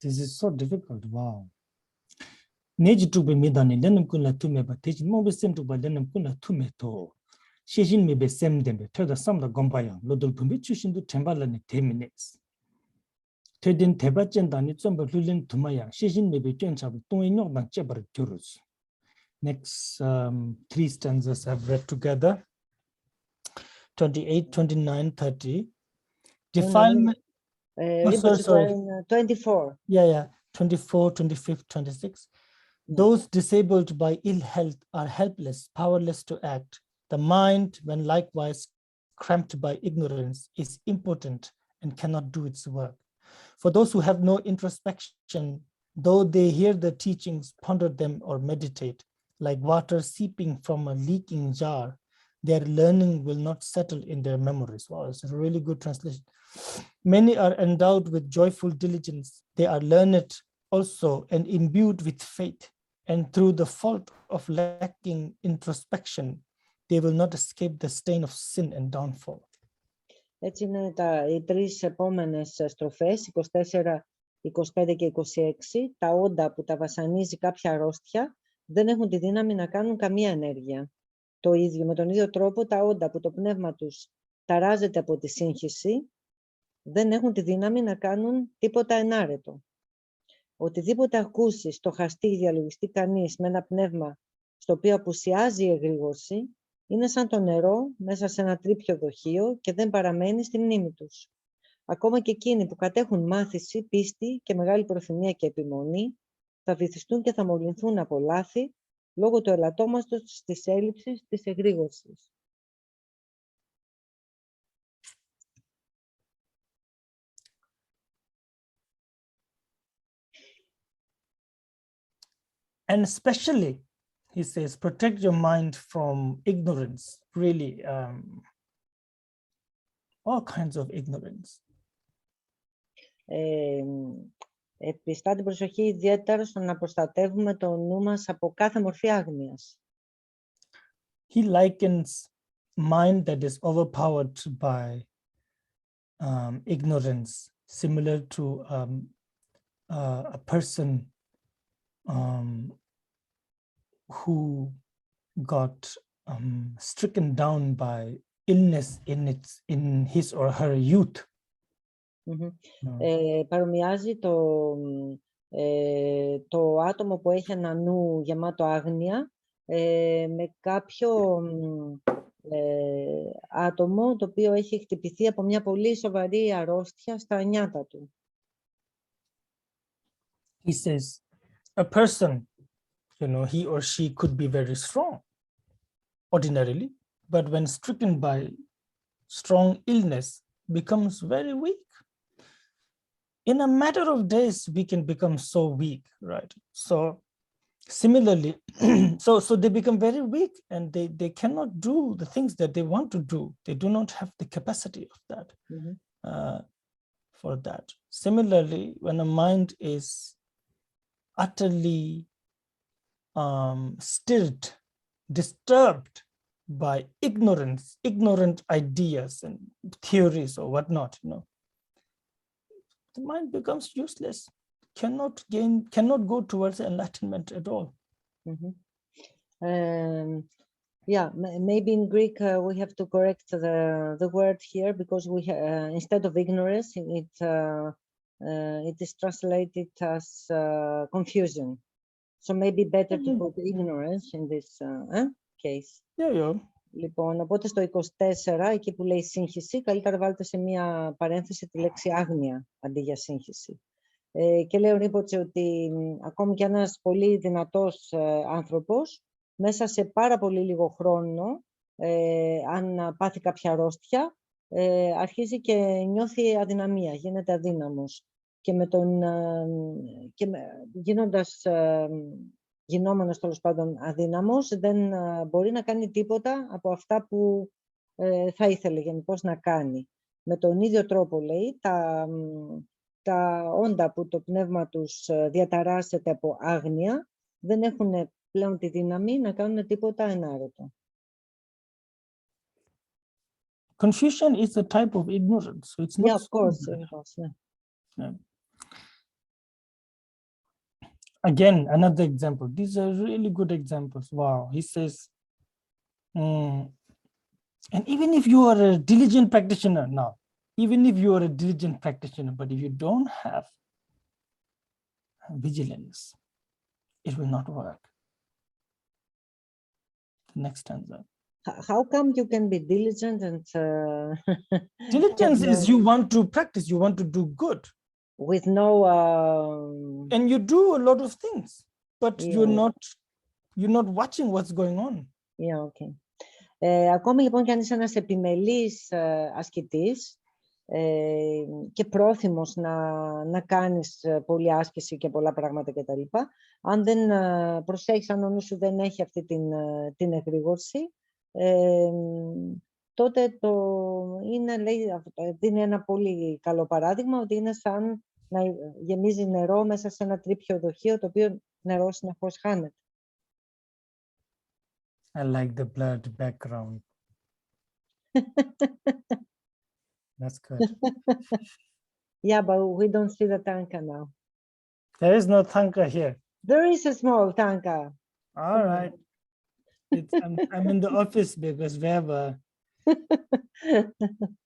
This is so difficult. Wow. Neji to be midani, lenum kuna to me, but teach more be sent to by lenum kuna to me to. Shishin may be same them, tell the sum the gombaya, Lodol Pumichushin to Timbalan 10 minutes. Tedin Tebachen than it's on but Lulin to Maya, Shishin may be changed up to no than Chebar Jurus. Next 3 stanzas I've read together. 28, 29, 30. Defilement. Sorry. 24. Yeah. 24, 25, 26. Those disabled by ill health are helpless, powerless to act. The mind, when likewise cramped by ignorance, is impotent and cannot do its work. For those who have no introspection, though they hear the teachings, ponder them or meditate, like water seeping from a leaking jar, their learning will not settle in their memories. Wow, it's a really good translation. Many are endowed with joyful diligence. They are learned also and imbued with faith. And through the fault of lacking introspection, they will not escape the stain of sin and downfall. Έτσι είναι οι τρεις επόμενες στροφές, 24, 25 και 26. Τα όντα που τα βασανίζει κάποια αρρώστια δεν έχουν τη δύναμη να κάνουν καμία ενέργεια. Το ίδιο, με τον ίδιο τρόπο, τα όντα που το πνεύμα τους ταράζεται από τη σύγχυση δεν έχουν τη δύναμη να κάνουν τίποτα ενάρετο. Οτιδήποτε ακούσει, στοχαστεί ή διαλογιστεί κανείς με ένα πνεύμα στο οποίο απουσιάζει η εγρήγορση, είναι σαν το νερό μέσα σε ένα τρίπιο δοχείο και δεν παραμένει στη μνήμη τους. Ακόμα και εκείνοι που κατέχουν μάθηση, πίστη και μεγάλη προθυμία και επιμονή, θα βυθιστούν και θα μολυνθούν από λάθη λόγω του ελαττώματος της έλλειψης της εγρήγορσης. And especially, he says, protect your mind from ignorance, really, all kinds of ignorance. Επιστά την προσοχή ιδιαίτερα στο να προστατεύουμε το νου μας από κάθε μορφή άγνοιας. He likens mind that is overpowered by ignorance, similar to a person who got stricken down by illness in his or her youth. Παρομοιάζει το άτομο που έχει ένα νου γεμάτο άγνοια με κάποιο άτομο το οποίο έχει χτυπηθεί από μια πολύ σοβαρή αρρώστια στα νιάτα του. He says, a person, he or she could be very strong ordinarily, but when stricken by strong illness, becomes very weak. In a matter of days, we can become so weak, right? So similarly, so they become very weak and they cannot do the things that they want to do. They do not have the capacity of that, for that. Similarly, when a mind is utterly stirred, disturbed by ignorant ideas and theories or whatnot, the mind becomes useless, cannot go towards enlightenment at all. Yeah, maybe in Greek we have to correct the word here because we instead of ignorance, it is translated as confusion. So maybe better to put ignorance in this case. Yeah. Λοιπόν, οπότε στο 24, εκεί που λέει σύγχυση, καλύτερα βάλτε σε μία παρένθεση τη λέξη άγνοια αντί για σύγχυση. Και λέει ο Ρίμποτσε ότι ακόμη και ένας πολύ δυνατός άνθρωπος, μέσα σε πάρα πολύ λίγο χρόνο αν πάθει κάποια αρρώστια, αρχίζει και νιώθει αδυναμία, γίνεται αδύναμος. Και γινόμενος τέλος πάντων αδύναμος, δεν μπορεί να κάνει τίποτα από αυτά που θα ήθελε γενικώς να κάνει. Με τον ίδιο τρόπο, λέει, τα όντα που το πνεύμα τους διαταράσσεται από άγνοια, δεν έχουν πλέον τη δύναμη να κάνουν τίποτα ενάρετο. Confusion is a type of ignorance, so it's not. Yeah, of course. Yeah. Again, another example. These are really good examples. Wow. He says, and even if you are a diligent practitioner now, even if you are a diligent practitioner, but if you don't have vigilance, it will not work. The next stanza. How come you can be diligent and... Diligence is you want to practice, you want to do good. With no... And you do a lot of things, but Yeah. you're not watching what's going on. Yeah, okay. Ακόμη λοιπόν κι αν είσαι ένας επιμελής ασκητής και πρόθυμος να κάνεις πολλή άσκηση και πολλά πράγματα κτλ. Αν δεν προσέχεις, αν ο νους σου δεν έχει αυτή την εγρήγορση, τότε δίνει ένα πολύ καλό παράδειγμα, ότι είναι σαν να γεμίζει νερό μέσα σε ένα τρίπιο δοχείο, το οποίο νερό συνεχώς χάνεται. I like the blurred background. That's good. Yeah, but we don't see the tanka now. There is no tanka here. There is a small tanka. All right. I'm in the office because we have a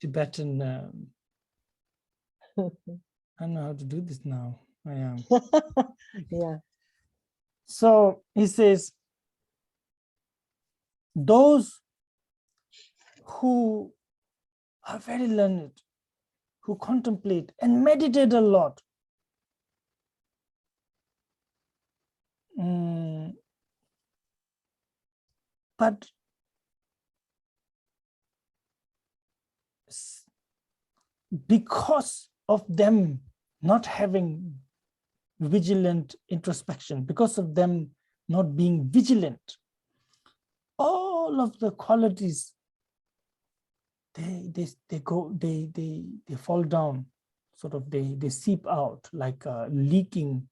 Tibetan. I don't know how to do this now. I am. Yeah. So he says, those who are very learned, who contemplate and meditate a lot, but because of them not having vigilant introspection, because of them not being vigilant, all of the qualities they fall down, sort of they seep out like a leaking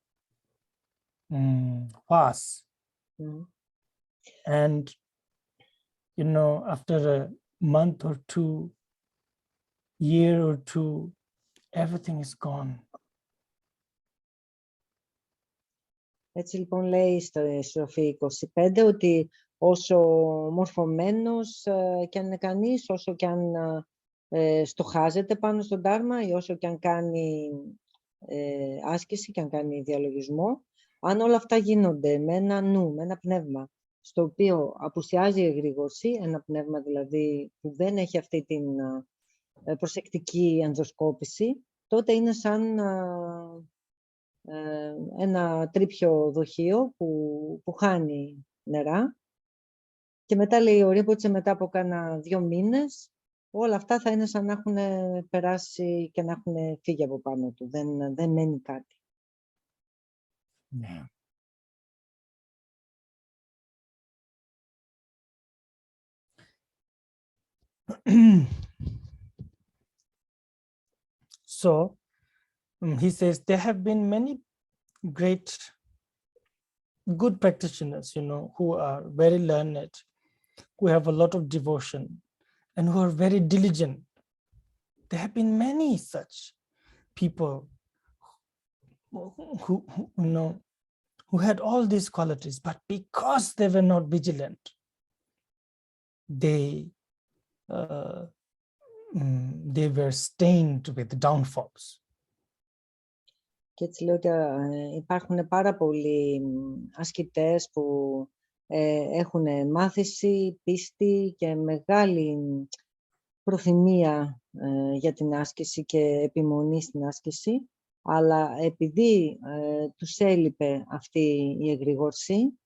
vase. And you know, after a month or two, year or two, everything is gone. Έτσι λοιπόν λέει στο στροφή 25 ότι όσο μορφωμένος και αν είναι κανείς, όσο και αν στοχάζεται πάνω στον Δάρμα ή όσο και αν κάνει άσκηση και αν κάνει διαλογισμό, αν όλα αυτά γίνονται με ένα νου, με ένα πνεύμα, στο οποίο απουσιάζει η εγρήγορση, ένα πνεύμα δηλαδή που δεν έχει αυτή την προσεκτική ενδοσκόπηση, τότε είναι σαν ένα τρίπιο δοχείο που χάνει νερά. Και μετά λέει ο Ρίμποτσε, μετά από κάνα 2 μήνες, όλα αυτά θα είναι σαν να έχουν περάσει και να έχουν φύγει από πάνω του. Δεν μένει κάτι. Yeah. So he says there have been many great good practitioners, you know, who are very learned, who have a lot of devotion and who are very diligent. There have been many such people who you know, who had all these qualities, but because they were not vigilant, they were stained with downfalls. Και έτσι λέω ότι υπάρχουν πάρα πολλοί ασκητές που έχουν μάθηση, πίστη και μεγάλη προθυμία για την άσκηση και επιμονή στην άσκηση, αλλά επειδή τους έλειπε αυτή η εγρήγορση,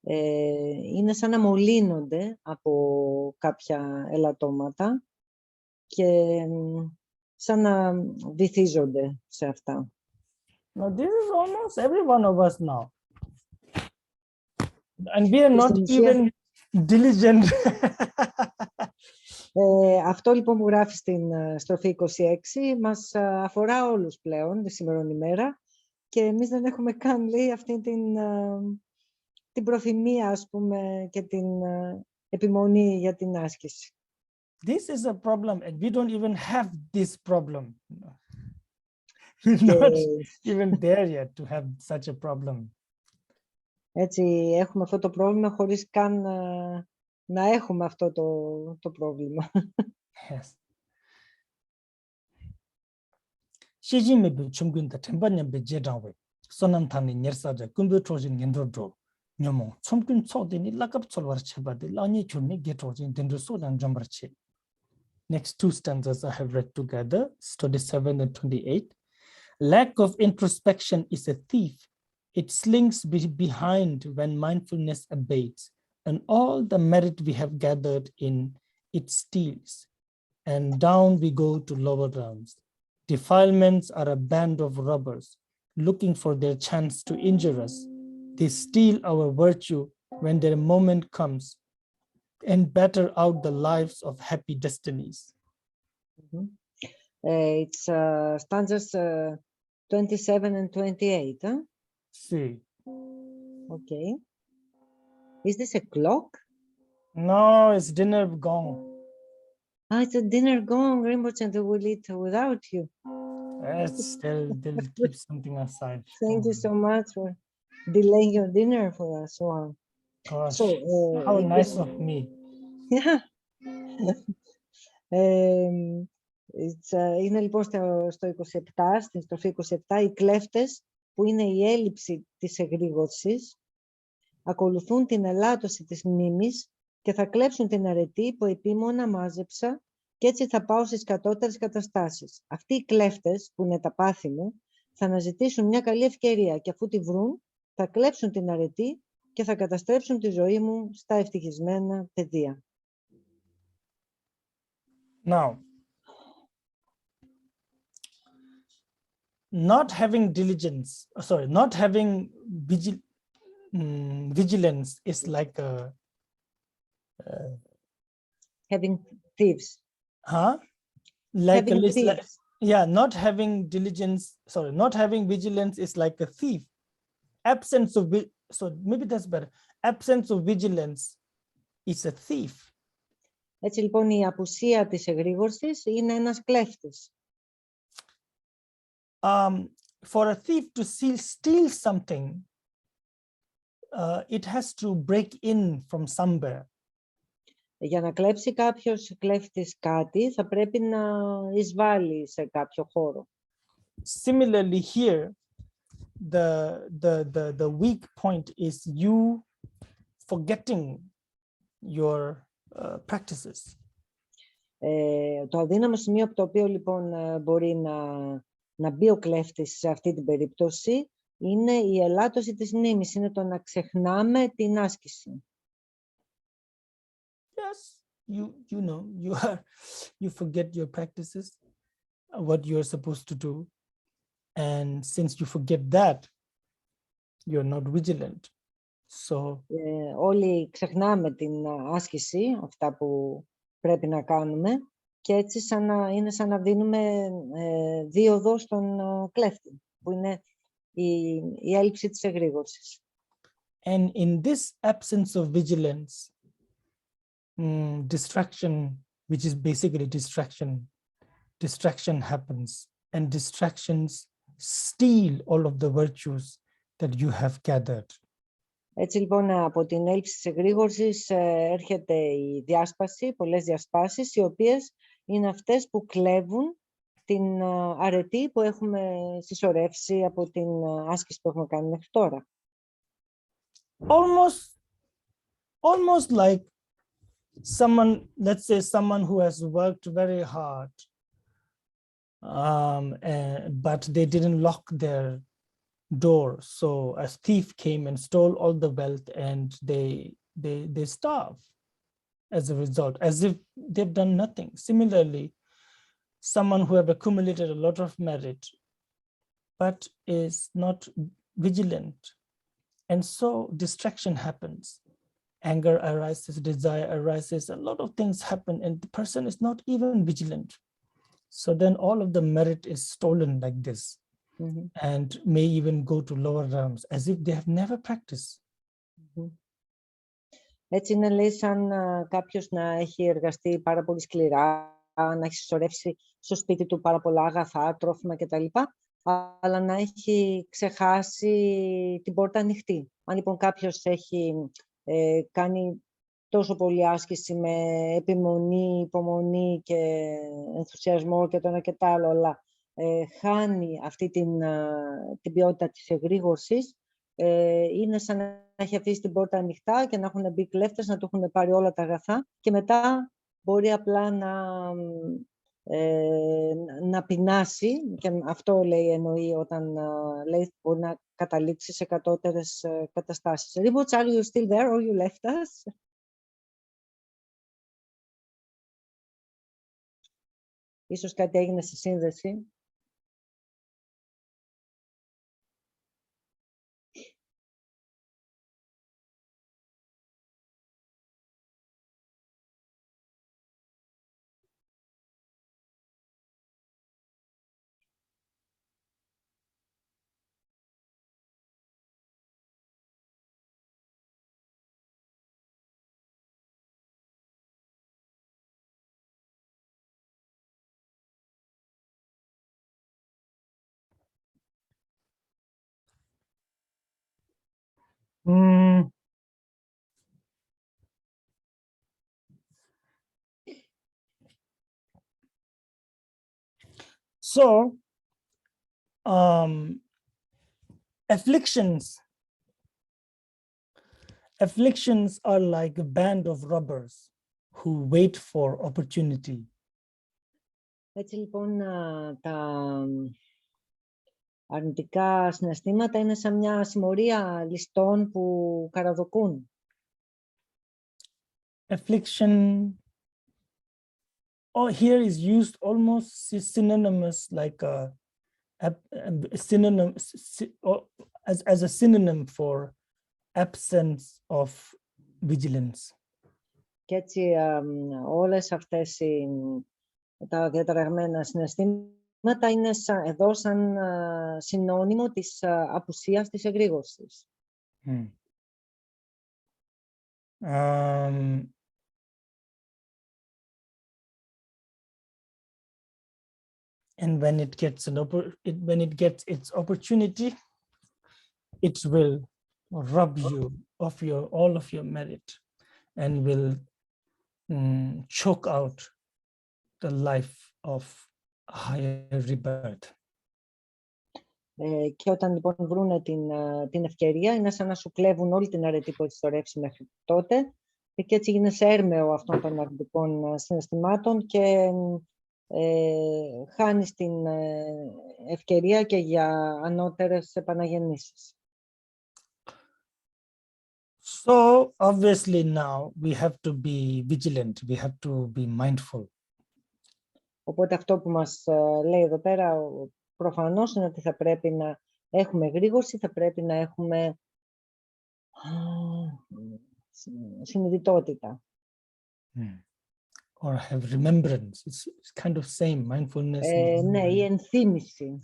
είναι σαν να μολύνονται από κάποια ελαττώματα και σαν να βυθίζονται σε αυτά. Now, this is almost every one of us now. And we are not even diligent. Αυτό λοιπόν που γράφει στην στροφή 26 μας αφορά όλους πλέον τη σημερινή ημέρα και εμείς δεν έχουμε καν, λέει, αυτή την προθυμία, ας πούμε, και την επιμονή για την άσκηση. This is a problem and we don't even have this problem. We're not even there yet to have such a problem. Έτσι, έχουμε αυτό το πρόβλημα χωρίς καν να έχουμε αυτό το πρόβλημα. Yes. Shijime bu chumgun ta tempanya be jedawe. Sonam thani nyersaja kumbu trojin gendro. Nyomo chumgun chodini lakap cholwar chebade lani churni getrojin dendro sodan jambarche. Next two stanzas I have read together, 27 and 28. Lack of introspection is a thief. It slinks behind when mindfulness abates, and all the merit we have gathered in it steals. And down we go to lower realms. Defilements are a band of robbers looking for their chance to injure us. They steal our virtue when their moment comes and batter out the lives of happy destinies. It's stanzas 27 and 28, huh? See. Okay. Is this a clock? No, it's dinner gong. Ah, it's a dinner gong, Rinpoche, and we'll eat without you. Yes, they'll keep something aside. Thank you so much for delaying your dinner for us. Wow. Gosh, So, how nice of me. Yeah. Είναι λοιπόν στο 27, στην στροφή 27, οι κλέφτες, που είναι η έλλειψη της εγρήγορσης, ακολουθούν την ελάττωση της μνήμης και θα κλέψουν την αρετή που επίμονα μάζεψα και έτσι θα πάω στις κατώτερες καταστάσεις. Αυτοί οι κλέφτες, που είναι τα πάθη μου, θα αναζητήσουν μια καλή ευκαιρία και αφού τη βρουν, θα κλέψουν την αρετή και θα καταστρέψουν τη ζωή μου στα ευτυχισμένα πεδία. Now, not having diligence, not having vigilance is like a... having thieves. Huh? Like having a thieves. Yeah, not having diligence, not having vigilance is like a thief. Absence of, so maybe that's better. Absence of vigilance is a thief. Έτσι λοιπόν η απουσία της εγρήγορσης είναι ένας κλέφτης. For a thief to steal something, it has to break in from somewhere. Για να κλέψει κάποιος κλέφτης κάτι, θα πρέπει να εισβάλλει σε κάποιο χώρο. Similarly here, the weak point is you forgetting your practices. Το αδύναμο σημείο από το οποίο λοιπόν μπορεί να μπει ο κλέφτης σε αυτή την περίπτωση είναι η ελάττωση της μνήμης, είναι το να ξεχνάμε την άσκηση. Yes, you know, you forget your practices, what you're supposed to do, and since you forget that, you're not vigilant. So όλοι ξεχνάμε την άσκηση, αυτά που πρέπει να κάνουμε, και έτσι είναι σαν να δίνουμε δίωδο στον κλέφτη, που είναι η έλλειψη της εγρήγορσης. And in this absence of vigilance, distraction, which is basically distraction happens, and distractions steal all of the virtues that you have gathered. Έτσι λοιπόν από την έλλειψη της εγρήγορσης έρχεται η διάσπαση, πολλές διασπάσεις, οι οποίες είναι αυτές που κλέβουν την αρετή που έχουμε συσσωρεύσει από την άσκηση που έχουμε κάνει μέχρι τώρα. Almost like someone, let's say someone who has worked very hard, but they didn't lock their door. So a thief came and stole all the wealth, and they starve as a result, as if they've done nothing. Similarly, someone who have accumulated a lot of merit but is not vigilant, and so distraction happens. Anger arises, desire arises, a lot of things happen, and the person is not even vigilant. So then all of the merit is stolen like this, and may even go to lower realms as if they have never practiced. Έτσι είναι, λέει, σαν κάποιος να έχει εργαστεί πάρα πολύ σκληρά, να έχει συσσωρεύσει στο σπίτι του πάρα πολλά αγαθά, τρόφιμα κτλ. Αλλά να έχει ξεχάσει την πόρτα ανοιχτή. Αν λοιπόν κάποιος έχει κάνει τόσο πολύ άσκηση με επιμονή, υπομονή και ενθουσιασμό και το ένα και το άλλο, αλλά χάνει αυτή την ποιότητα της εγρήγορσης, είναι σαν να έχει αφήσει την πόρτα ανοιχτά και να έχουν μπει κλέφτες, να του έχουν πάρει όλα τα αγαθά και μετά μπορεί απλά να πεινάσει, και αυτό, λέει, εννοεί όταν λέει μπορεί να καταλήξει σε κατώτερες καταστάσεις. Rebots, are you still there or you left us? Ίσως κάτι έγινε στη σύνδεση. So, afflictions are like a band of robbers who wait for opportunity. Έτσι λοιπόν τα αρνητικά συναισθήματα είναι σαν μια συμμορία ληστών που καραδοκούν. Affliction here is used almost synonymous, like a synonym, as a synonym for absence of vigilance. Και έτσι όλες αυτές τα διαταραγμένα συναισθήματα είναι εδώ σαν συνώνυμο της απουσίας της εγρήγορσης. And when it gets its opportunity, it will rob you of all of your merit and will choke out the life of higher rebirth. Και όταν λοιπόν βρούνε την ευκαιρία, είναι σαν να σου κλέβουν όλη την αρετή που έχεις συσσωρεύσει μέχρι τότε, και έτσι γίνεσαι έρμεο αυτών των αρνητικών συναισθημάτων και χάνεις την ευκαιρία και για ανώτερες επαναγεννήσεις. So obviously now we have to be vigilant, we have to be mindful. Οπότε αυτό που μας λέει εδώ πέρα προφανώς είναι ότι θα πρέπει να έχουμε γρήγορση, θα πρέπει να έχουμε συνειδητότητα. Or have remembrance. It's kind of same, mindfulness. Ναι, η ενθύμηση.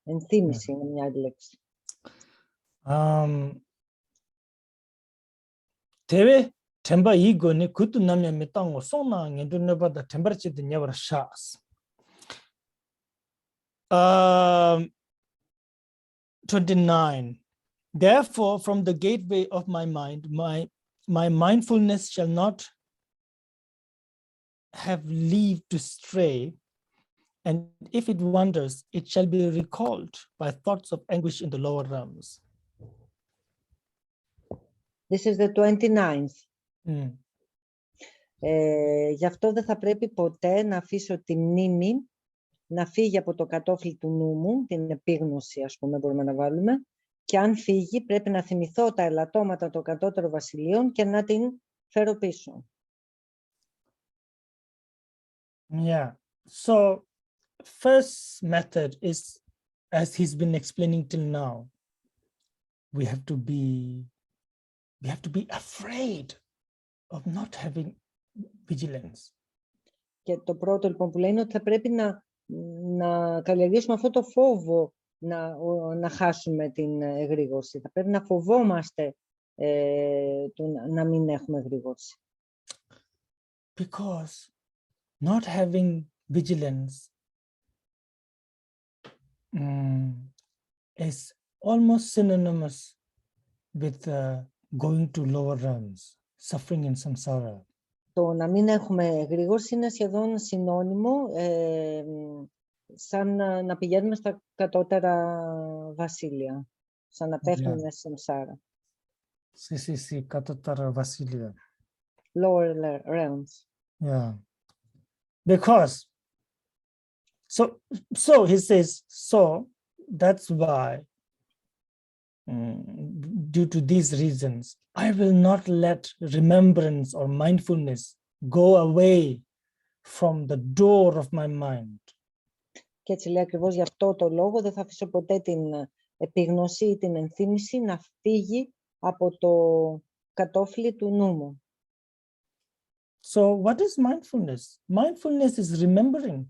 Ενθύμηση είναι μια άλλη λέξη. Tewe temba igo ne kutu namya metango sona ngendu neba da temperature de nyawar shas. 29. Therefore, from the gateway of my mind, my mindfulness shall not have leave to stray, and if it wanders, it shall be recalled by thoughts of anguish in the lower realms. This is the 29th. Γι' αυτό δεν θα πρέπει ποτέ να αφήσω τη μνήμη να φύγει από το κατόφλι του νου μου, την επίγνωση, ας πούμε, μπορούμε να βάλουμε, Και αν φύγει, πρέπει να θυμηθώ τα ελαττώματα των κατώτερων βασιλείων και να την φέρω πίσω. Yeah. So, first method is, as he's been explaining till now, we have to be afraid of not having vigilance. Και το πρώτο λοιπόν που λέει είναι ότι θα πρέπει να καλλιεργήσουμε αυτό το φόβο να χάσουμε την εγρήγορση. Θα πρέπει να φοβόμαστε να μην έχουμε εγρήγορση. Because not having vigilance is almost synonymous with going to lower realms, suffering in samsara. Το να μην έχουμε εγρήγορση είναι σχεδόν συνώνυμο σαν να πηγαίνουμε στα κατώτερα βασίλεια, σαν να πέφτουμε μέσα σε σαμσάρα. Κατώτερα βασίλεια. Lower realms. Yeah. Because, so he says, so that's why, due to these reasons, I will not let remembrance or mindfulness go away from the door of my mind. Και έτσι λέει ακριβώς γι' αυτό το λόγο δεν θα αφήσω ποτέ την επίγνωση ή την ενθύμηση να φύγει από το κατόφλι του νου μου. So what is mindfulness? Mindfulness is remembering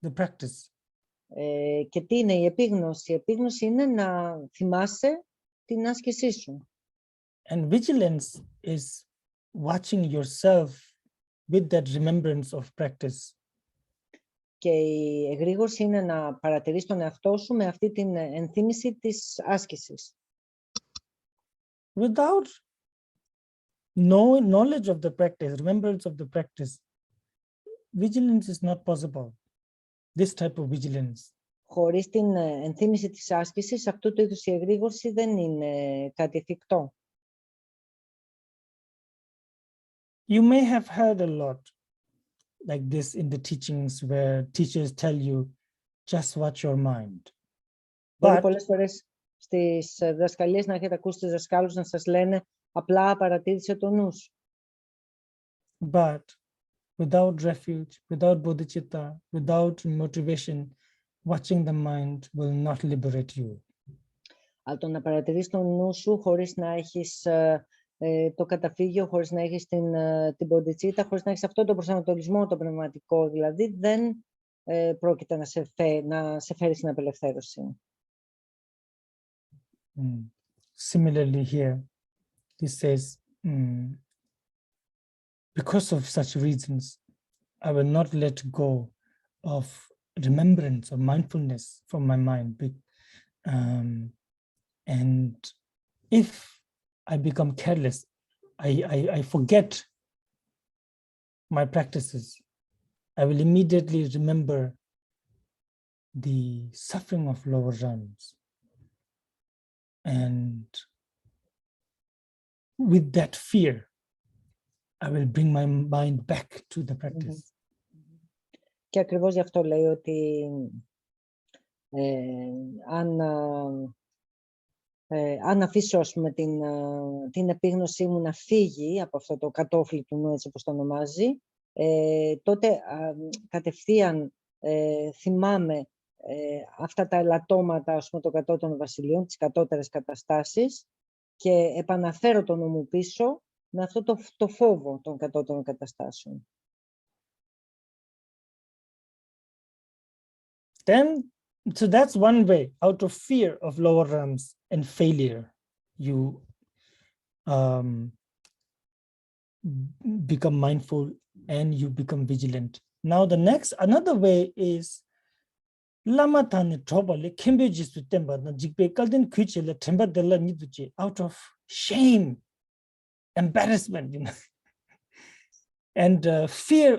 the practice. Και τι είναι η επίγνωση? Η επίγνωση είναι να θυμάσαι την άσκησή σου. And vigilance is watching yourself with that remembrance of practice. Και η εγρήγορση είναι να παρατηρείς τον εαυτό σου με αυτή την ενθύμηση της άσκησης. Without no knowledge of the practice, remembrance of the practice, vigilance is not possible. This type of vigilance. Χωρίς την ενθύμηση της άσκησης, αυτού του είδους η εγρήγορση δεν είναι κάτι εφικτό. You may have heard a lot like this in the teachings where teachers tell you, just watch your mind. Μπορεί πολλές φορές στις δασκαλίες να έχετε ακούσει τους δασκάλους να σας λένε απλά παρατήρησε το νου σου. But without refuge, without bodhicitta, without motivation, watching the mind will not liberate you. Αλλά το να παρατηρείς τον νου σου χωρίς να έχεις το καταφύγιο, χωρίς να έχεις την Bodhisattva, χωρίς να έχεις αυτό το προσανατολισμό, το πνευματικό, δηλαδή δεν πρόκειται να σε φέρει στην απελευθέρωση. Similarly here, he says, because of such reasons, I will not let go of remembrance or mindfulness from my mind. And if I become careless, I forget my practices, I will immediately remember the suffering of lower realms. And with that fear, I will bring my mind back to the practice. Και ακριβώς γι' αυτό λέει ότι αν αφήσω ας πούμε, την επίγνωσή μου να φύγει από αυτό το κατόφλι του νου, έτσι όπως το ονομάζει, τότε κατευθείαν θυμάμαι αυτά τα ελαττώματα ας πούμε, των κατώτερων βασιλείων, τις κατώτερες καταστάσεις και επαναφέρω το νου μου πίσω με αυτό το φόβο των κατώτερων καταστάσεων. So that's one way, out of fear of lower realms and failure, you become mindful and you become vigilant. Now another way is out of shame, embarrassment, and fear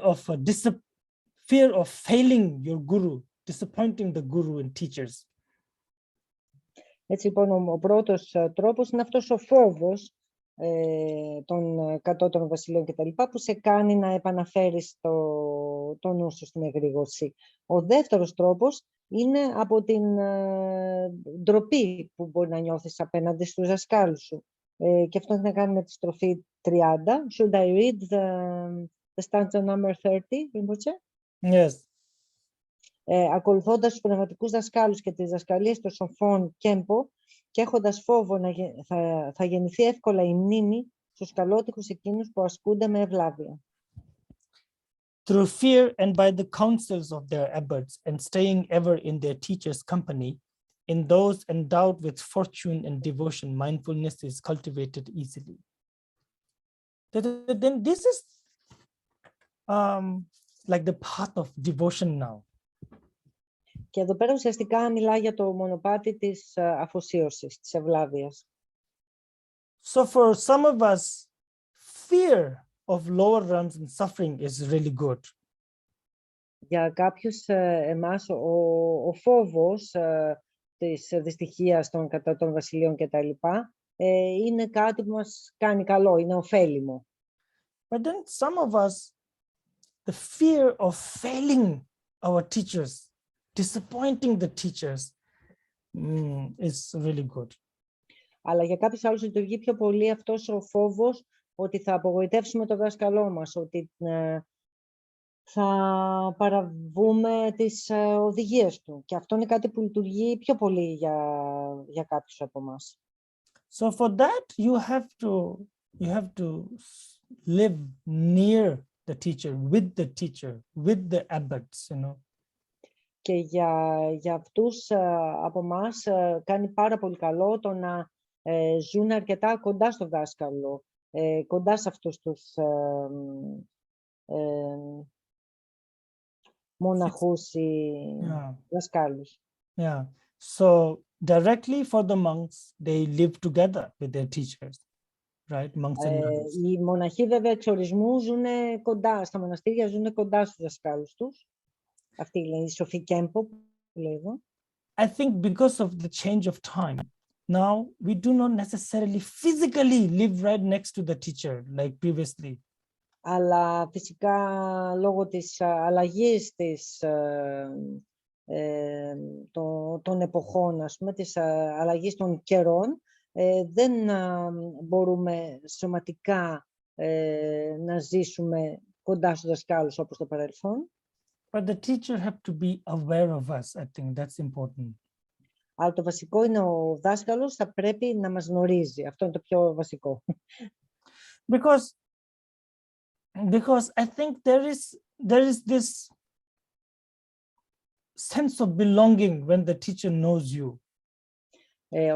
of failing your guru, disappointing the guru and teachers. Έτσι λοιπόν ο πρώτος τρόπος είναι αυτός ο φόβος των κατώτερων βασιλείων και τα λοιπά που σε κάνει να επαναφέρεις το νου σου στην εγρήγορση. Ο δεύτερος τρόπος είναι από την ντροπή που μπορεί να νιώθεις απέναντι στους δασκάλους σου. Και αυτό έχει να κάνει με τη στροφή 30. Should I read the stanza number 30, Rinpoche? Yes. Ακολουθώντας τους πνευματικούς δασκάλους και τις δασκαλίες των σοφών Κέμπο και έχοντας φόβο θα γεννηθεί εύκολα η μνήμη στους καλότυχους εκείνους που ασκούνται με ευλάβεια. Through fear and by the counsels of their abbots and staying ever in their teacher's company, in those endowed with fortune and devotion, mindfulness is cultivated easily. Then this is like the path of devotion now. Και εδώ πέρα ουσιαστικά μιλάει για το μονοπάτι της αφοσίωσης, της ευλάβειας. So for some of us, fear of lower realms and suffering is really good. Για κάποιους εμάς ο φόβος της δυστυχίας κατά των βασιλείων και τα λοιπά είναι κάτι που μας κάνει καλό, είναι ωφέλιμο. But then some of us, the fear of failing our teachers, disappointing the teachers, is really good. Αλλά για κάποιους άλλους λειτουργεί πιο πολύ αυτός ο φόβος ότι θα απογοητεύσουμε τον δάσκαλό μας, ότι θα παραβούμε τις οδηγίες του. Και αυτό είναι κάτι που λειτουργεί πιο πολύ για κάποιους από εμάς. So for that, you have to live near the teacher, with the abbots, you know. Και για αυτούς από εμάς κάνει πάρα πολύ καλό το να ζουν αρκετά κοντά στο δάσκαλο, κοντά σε αυτούς τους μοναχούς ή δασκάλους. Yeah. So directly for the monks, they live together with their teachers, right? Monks and nuns. Οι μοναχοί βέβαια εξορισμού ζουν κοντά, στα μοναστήρια ζουν κοντά στους δασκάλους τους. Αυτή είναι η σοφή Κέμπο που λέει εδώ. I think because of the change of time, now we do not necessarily physically live right next to the teacher like previously. Αλλά φυσικά λόγω της αλλαγής των εποχών, ας πούμε, της αλλαγής των καιρών, δεν μπορούμε σωματικά να ζήσουμε κοντά στους δασκάλους όπως το παρελθόν. But the teacher have to be aware of us. I think that's important. Αλλά το βασικό είναι ο δάσκαλος θα πρέπει να μας γνωρίζει. Αυτό είναι το πιο βασικό. Because I think there is this sense of belonging when the teacher knows you.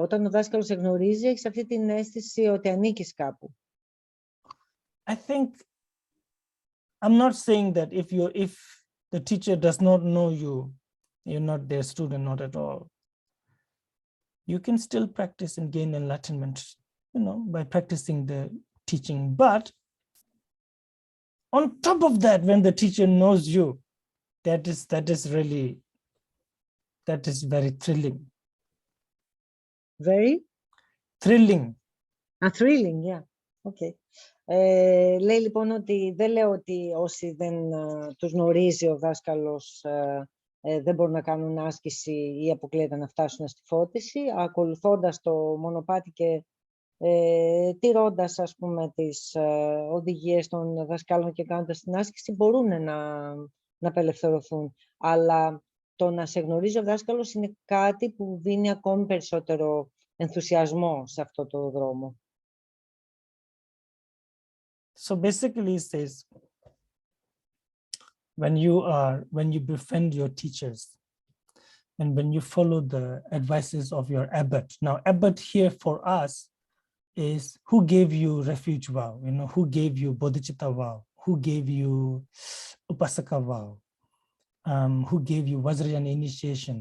Όταν ο δάσκαλος σε γνωρίζει, έχεις αυτή την αίσθηση ότι ανήκεις κάπου. I think I'm not saying that if the teacher does not know you, you're not their student, not at all. You can still practice and gain enlightenment, you know, by practicing the teaching. But on top of that, when the teacher knows you, that is very thrilling. Very? Thrilling. Thrilling, yeah. Okay. Λέει λοιπόν ότι δεν λέω ότι όσοι δεν τους γνωρίζει ο δάσκαλος δεν μπορούν να κάνουν άσκηση ή αποκλείεται να φτάσουν στη φώτιση, ακολουθώντας το μονοπάτι και τηρώντας, ας πούμε, τις οδηγίες των δασκάλων και κάνοντας την άσκηση, μπορούν να απελευθερωθούν. Αλλά το να σε γνωρίζει ο δάσκαλος είναι κάτι που δίνει ακόμη περισσότερο ενθουσιασμό σε αυτό το δρόμο. So basically it says, when you befriend your teachers and when you follow the advices of your abbot. Now, abbot here for us is who gave you refuge vow, you know, who gave you Bodhisattva vow, who gave you Upasaka vow, who gave you Vajrayana initiation.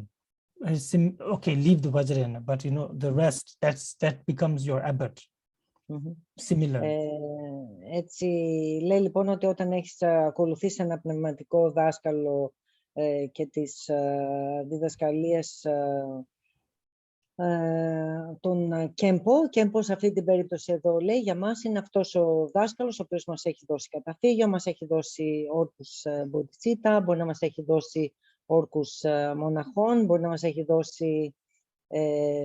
Okay, leave the Vajrayana, but you know, the rest, that becomes your abbot. Similar. Έτσι λέει λοιπόν ότι όταν έχεις ακολουθήσει ένα πνευματικό δάσκαλο και τις διδασκαλίες τον Κέμπο. Κέμπο σε αυτή την περίπτωση εδώ λέει για μας είναι αυτός ο δάσκαλος ο οποίος μας έχει δώσει καταφύγιο, μας έχει δώσει όρκους Bodhisattva, μπορεί να μας έχει δώσει όρκους μοναχών, μπορεί να μας έχει δώσει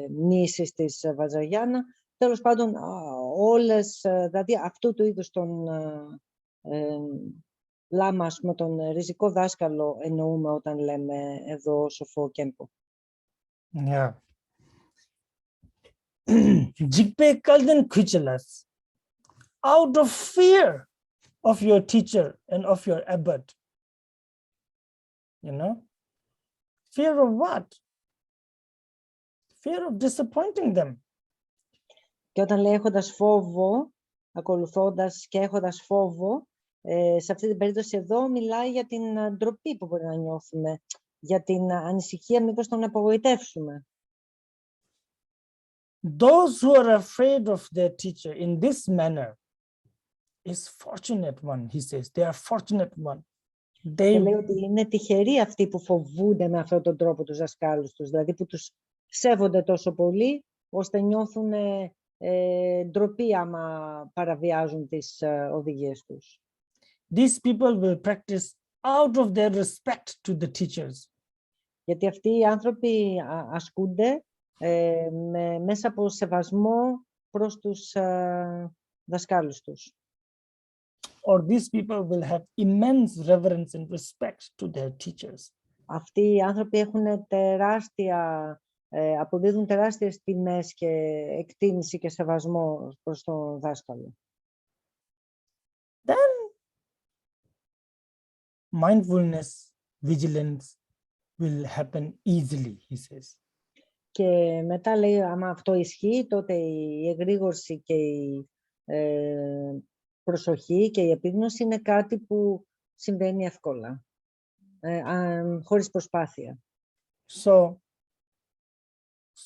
μνήσεις της Βατζαγιάνα. Τέλος πάντων όλες, δηλαδή αυτού του είδους τον λάμα, ας πούμε, τον ριζικό δάσκαλο εννοούμε όταν λέμε εδώ σοφό Κέμπο. Yeah. Jigpe kalden kuchelas out of fear of your teacher and of your abbot. You know? Fear of what? Fear of disappointing them. Και όταν λέει έχοντας φόβο, ακολουθώντας και έχοντας φόβο, σε αυτή την περίπτωση εδώ μιλάει για την ντροπή που μπορεί να νιώθουμε, για την ανησυχία μήπως τον απογοητεύσουμε. Those who are afraid of their teacher in this manner is fortunate one, he says. They are fortunate one. Και λέει ότι είναι τυχεροί αυτοί που φοβούνται με αυτόν τον τρόπο τους δασκάλους τους, δηλαδή που τους σέβονται τόσο πολύ, ώστε νιώθουν ντροπή άμα παραβιάζουν τις οδηγίες τους. These people will practice out of their respect to the teachers. Γιατί αυτοί οι άνθρωποι ασκούνται μέσα από σεβασμό προς τους δασκάλους τους. Or these people will have immense reverence and respect to their teachers. Αυτοί οι άνθρωποι έχουν αποδίδουν τεράστιες τιμές και εκτίμηση και σεβασμό προς τον δάσκαλο. Then mindfulness, vigilance will happen easily, he says. Και μετά λέει, άμα αυτό ισχύει, τότε η εγρήγορση και η προσοχή και η επίγνωση είναι κάτι που συμβαίνει εύκολα, χωρίς προσπάθεια.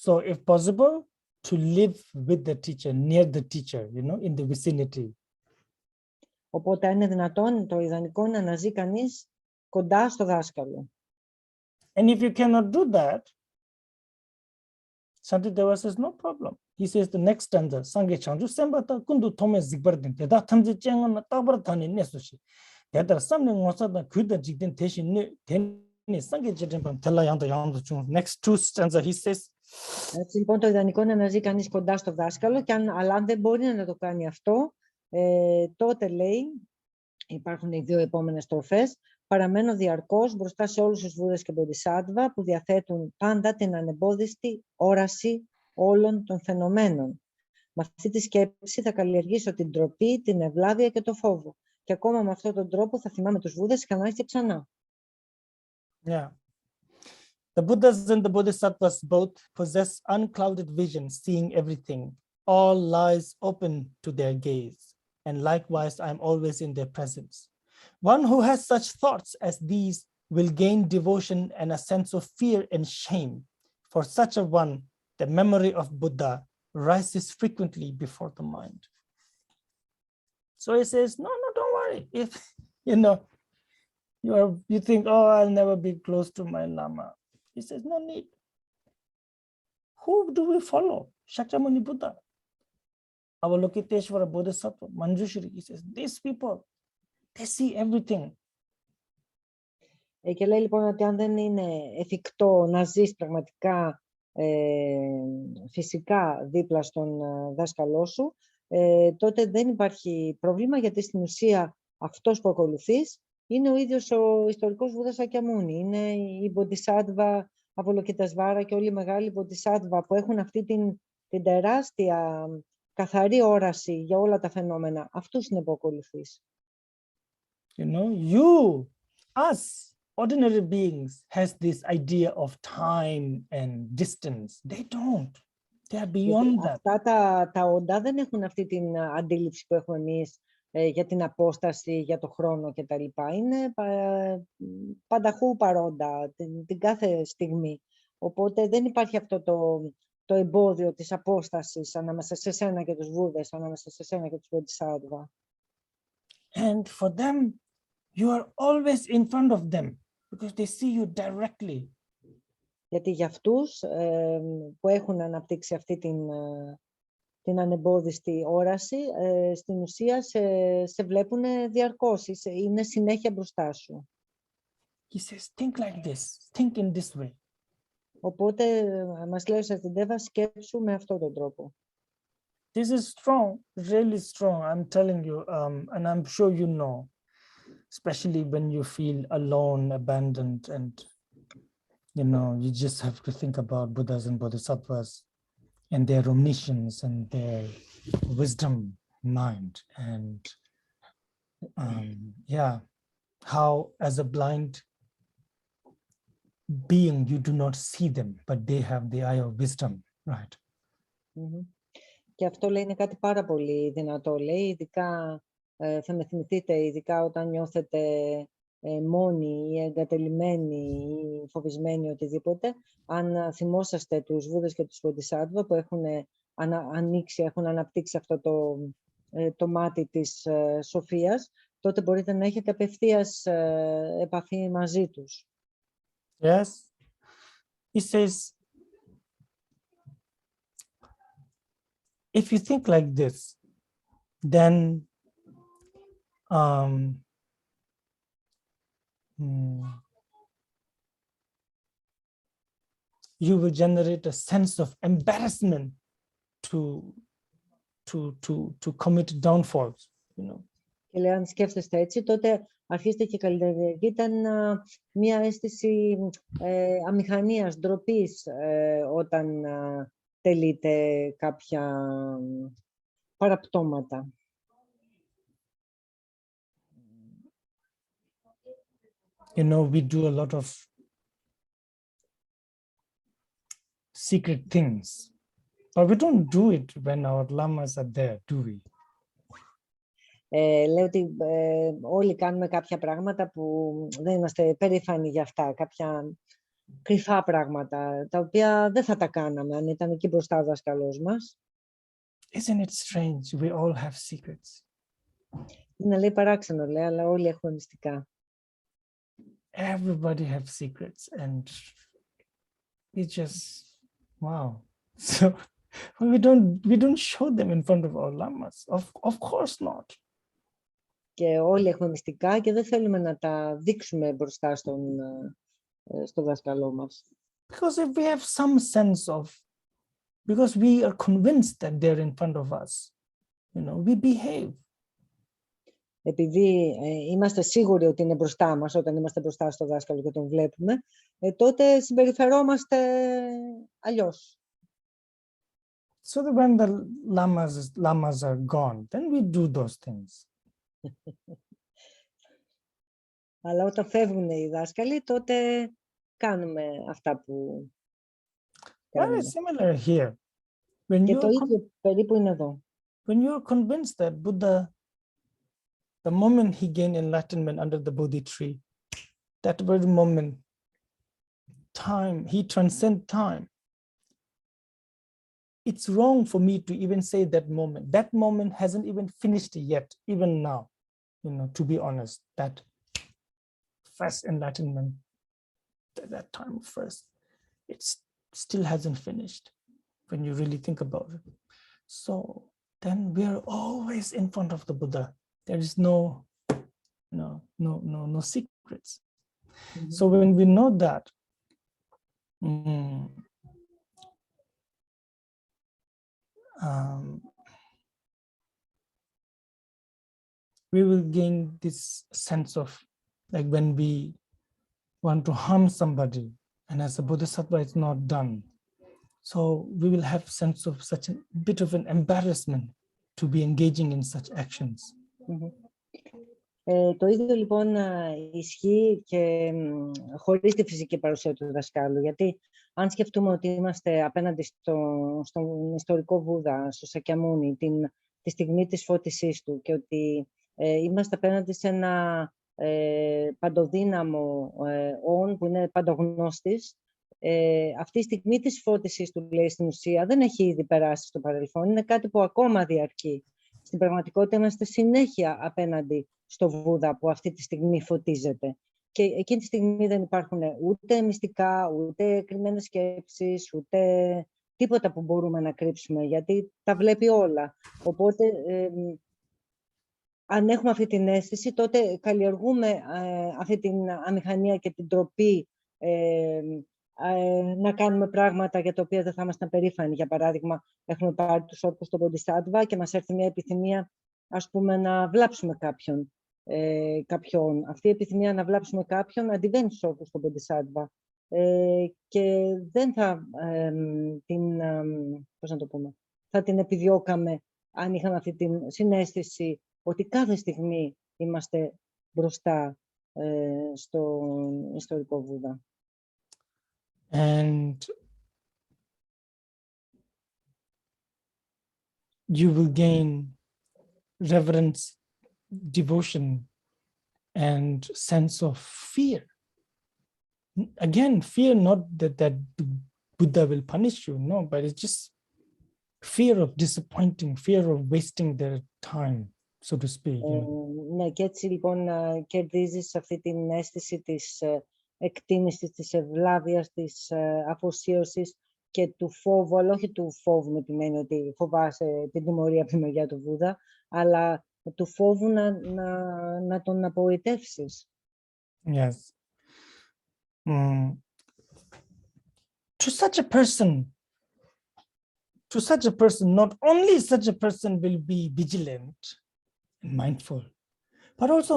So if possible, to live with the teacher, near the teacher, you know, in the vicinity. Οπότε είναι δυνατόν, το ιδανικό είναι να ζει κανείς κοντά στο δάσκαλο. And if you cannot do that, Shantideva says, no problem. He says the next stanza, Sangye Chanju Sembata Kundu Tome Zigbardin, Teda Tamzi Chengan Tabaratani Nesushi. Teda something was that Kuda Jigdin Teshin Sangye Jedempam Tela Yanda Yanda Chung. Next two stanza, he says. Έτσι λοιπόν το ιδανικό είναι να ζει κανείς κοντά στο δάσκαλο, και αλλά αν δεν μπορεί να το κάνει αυτό, τότε λέει, υπάρχουν οι δύο επόμενες στροφές, παραμένω διαρκώς μπροστά σε όλους τους Βούδες και Μποντισάτβα που διαθέτουν πάντα την ανεμπόδιστη όραση όλων των φαινομένων. Με αυτή τη σκέψη θα καλλιεργήσω την ντροπή, την ευλάβεια και το φόβο. Και ακόμα με αυτόν τον τρόπο θα θυμάμαι τους Βούδες ξανά και ξανά. Yeah. The Buddhas and the Bodhisattvas both possess unclouded vision, seeing everything. All lies open to their gaze. And likewise, I'm always in their presence. One who has such thoughts as these will gain devotion and a sense of fear and shame. For such a one, the memory of Buddha rises frequently before the mind. So he says, no, don't worry. If, you think, oh, I'll never be close to my Lama. He says, no need. Who do we follow? Shakyamuni Buddha. Avalokiteshvara Bodhisattva, Manjushri. He says, these people, they see everything. Και λέει λοιπόν ότι αν δεν είναι εφικτό να ζεις πραγματικά φυσικά δίπλα στον δάσκαλό σου, τότε δεν υπάρχει πρόβλημα, γιατί στην ουσία αυτός που ακολουθείς είναι ο ίδιος ο ιστορικός Βούδας Σακιαμούνι. Είναι η Μποντισάτβα, Αβολοκιτασβάρα και όλοι οι μεγάλοι Μποντισάτβα που έχουν αυτή την τεράστια καθαρή όραση για όλα τα φαινόμενα. Αυτούς είναι που ακολουθείς. You, us, ordinary beings, has this idea of time and distance. They don't. They are beyond that. Αυτά τα όντα δεν έχουν αυτή την αντίληψη που έχουμε εμείς για την απόσταση, για το χρόνο κτλ. Είναι πανταχού παρόντα την κάθε στιγμή. Οπότε δεν υπάρχει αυτό το εμπόδιο της απόστασης ανάμεσα σε σένα και τους Βούδες, ανάμεσα σε σένα και τους Bodhisattva. And for them, you are always in front of them because they see you directly. Γιατί για αυτούς που έχουν αναπτύξει αυτή την ανεμπόδιστη όραση, στην ουσία σε βλέπουν διαρκώς, είναι συνέχεια μπροστά σου. He says, think like this, think in this way. Οπότε μας λέει ο Σατιντέβα, σκέψου με αυτόν τον τρόπο. This is strong, really strong, I'm telling you, and I'm sure you know, especially when you feel alone, abandoned, and you just have to think about Buddhas and Bodhisattvas and their omniscience and their wisdom mind, and how as a blind being you do not see them, but they have the eye of wisdom, right? Και αυτό λέει είναι κάτι πάρα πολύ δυνατό. Λέει, ειδικά, θα με θυμηθείτε, ειδικά όταν νιώθετε μόνοι ή εγκατελειμμένοι ή φοβισμένοι οτιδήποτε, αν θυμόσαστε τους Βούδες και τους Bodhisattva που έχουν ανοίξει, έχουν αναπτύξει αυτό το μάτι της σοφίας, τότε μπορείτε να έχετε απευθείας επαφή μαζί τους. Yes. He says, if you think like this, then you will generate a sense of embarrassment to commit downfalls, Και λέει, αν σκέφτεστε έτσι, τότε αρχίστε και καλλιεργείτε μία αίσθηση αμηχανίας, ντροπής, όταν τελείτε κάποια παραπτώματα. We do a lot of secret things, but we don't do it when our lamas are there, do we? Λέω ότι όλοι κάνουμε κάποια πράγματα που δεν είμαστε περήφανοι για αυτά, κάποια κρυφά πράγματα, τα οποία δεν θα τα κάναμε αν ήταν εκεί μπροστά ο δάσκαλός μας. Isn't it strange? We all have secrets. Είναι, λέει, παράξενο, λέει, αλλά όλοι έχουμε μυστικά. Everybody have secrets, and it's just wow. So we don't show them in front of our lamas. Of course not. Και όλοι έχουμε μυστικά και δεν θέλουμε να τα δείξουμε μπροστά στο δάσκαλό μας. Because if we have some sense of, because we are convinced that they're in front of us, we behave. Επειδή είμαστε σίγουροι ότι είναι μπροστά μας, όταν είμαστε μπροστά στο δάσκαλο και τον βλέπουμε, τότε συμπεριφερόμαστε αλλιώς. So that when the lamas are gone, then we do those things. Αλλά όταν φεύγουν οι δάσκαλοι, τότε κάνουμε αυτά που κάνουμε. Very similar here. Και το ίδιο περίπου είναι εδώ. When you are convinced that Buddha, the moment he gained enlightenment under the Bodhi tree, that very moment, time, he transcends time. It's wrong for me to even say that moment. That moment hasn't even finished yet, even now, to be honest, that first enlightenment, that time first, it still hasn't finished when you really think about it. So then we are always in front of the Buddha. There is no secrets. Mm-hmm. So when we know that, we will gain this sense of, like, when we want to harm somebody, and as a Bodhisattva it's not done. So we will have sense of such a bit of an embarrassment to be engaging in such actions. Mm-hmm. Το ίδιο λοιπόν ισχύει και χωρίς τη φυσική παρουσία του δασκάλου, γιατί αν σκεφτούμε ότι είμαστε απέναντι στον ιστορικό Βούδα, στο Σακιαμούνι, τη στιγμή της φώτισής του, και ότι είμαστε απέναντι σε ένα παντοδύναμο όν που είναι παντογνώστης, αυτή η στιγμή της φώτισης του, λέει, στην ουσία δεν έχει ήδη περάσει στο παρελθόν, είναι κάτι που ακόμα διαρκεί. Στην πραγματικότητα είμαστε συνέχεια απέναντι στο Βούδα που αυτή τη στιγμή φωτίζεται. και εκείνη τη στιγμή δεν υπάρχουν ούτε μυστικά, ούτε κρυμμένες σκέψεις, ούτε τίποτα που μπορούμε να κρύψουμε, γιατί τα βλέπει όλα. Οπότε, αν έχουμε αυτή την αίσθηση, τότε καλλιεργούμε αυτή την αμηχανία και την τροπή να κάνουμε πράγματα για τα οποία δεν θα ήμασταν περήφανοι. Για παράδειγμα, έχουμε πάρει τους όρκους στον Μποντισάτβα και μας έρθει μια επιθυμία, ας πούμε, να βλάψουμε κάποιον. Αυτή η επιθυμία να βλάψουμε κάποιον αντιβαίνει στους όρκους στον Μποντισάτβα. Και δεν θα θα την επιδιώκαμε αν είχαμε αυτή την συναίσθηση ότι κάθε στιγμή είμαστε μπροστά στον ιστορικό Βούδα. And you will gain reverence, devotion, and sense of fear. Again, fear not that the Buddha will punish you, no, but it's just fear of disappointing, fear of wasting their time, so to speak. Ναι, και έτσι λοιπόν κερδίζεις αυτή την αίσθηση της εκτίμησης, της ευλάβειας, της αφοσίωσης και του φόβου, αλλά όχι του φόβου με την έννοια ότι φοβάσαι την τιμωρία από τη μεριά του Βούδα, αλλά του φόβου να τον απογοητεύσεις. Yes. To such a person, not only such a person will be vigilant and mindful, but also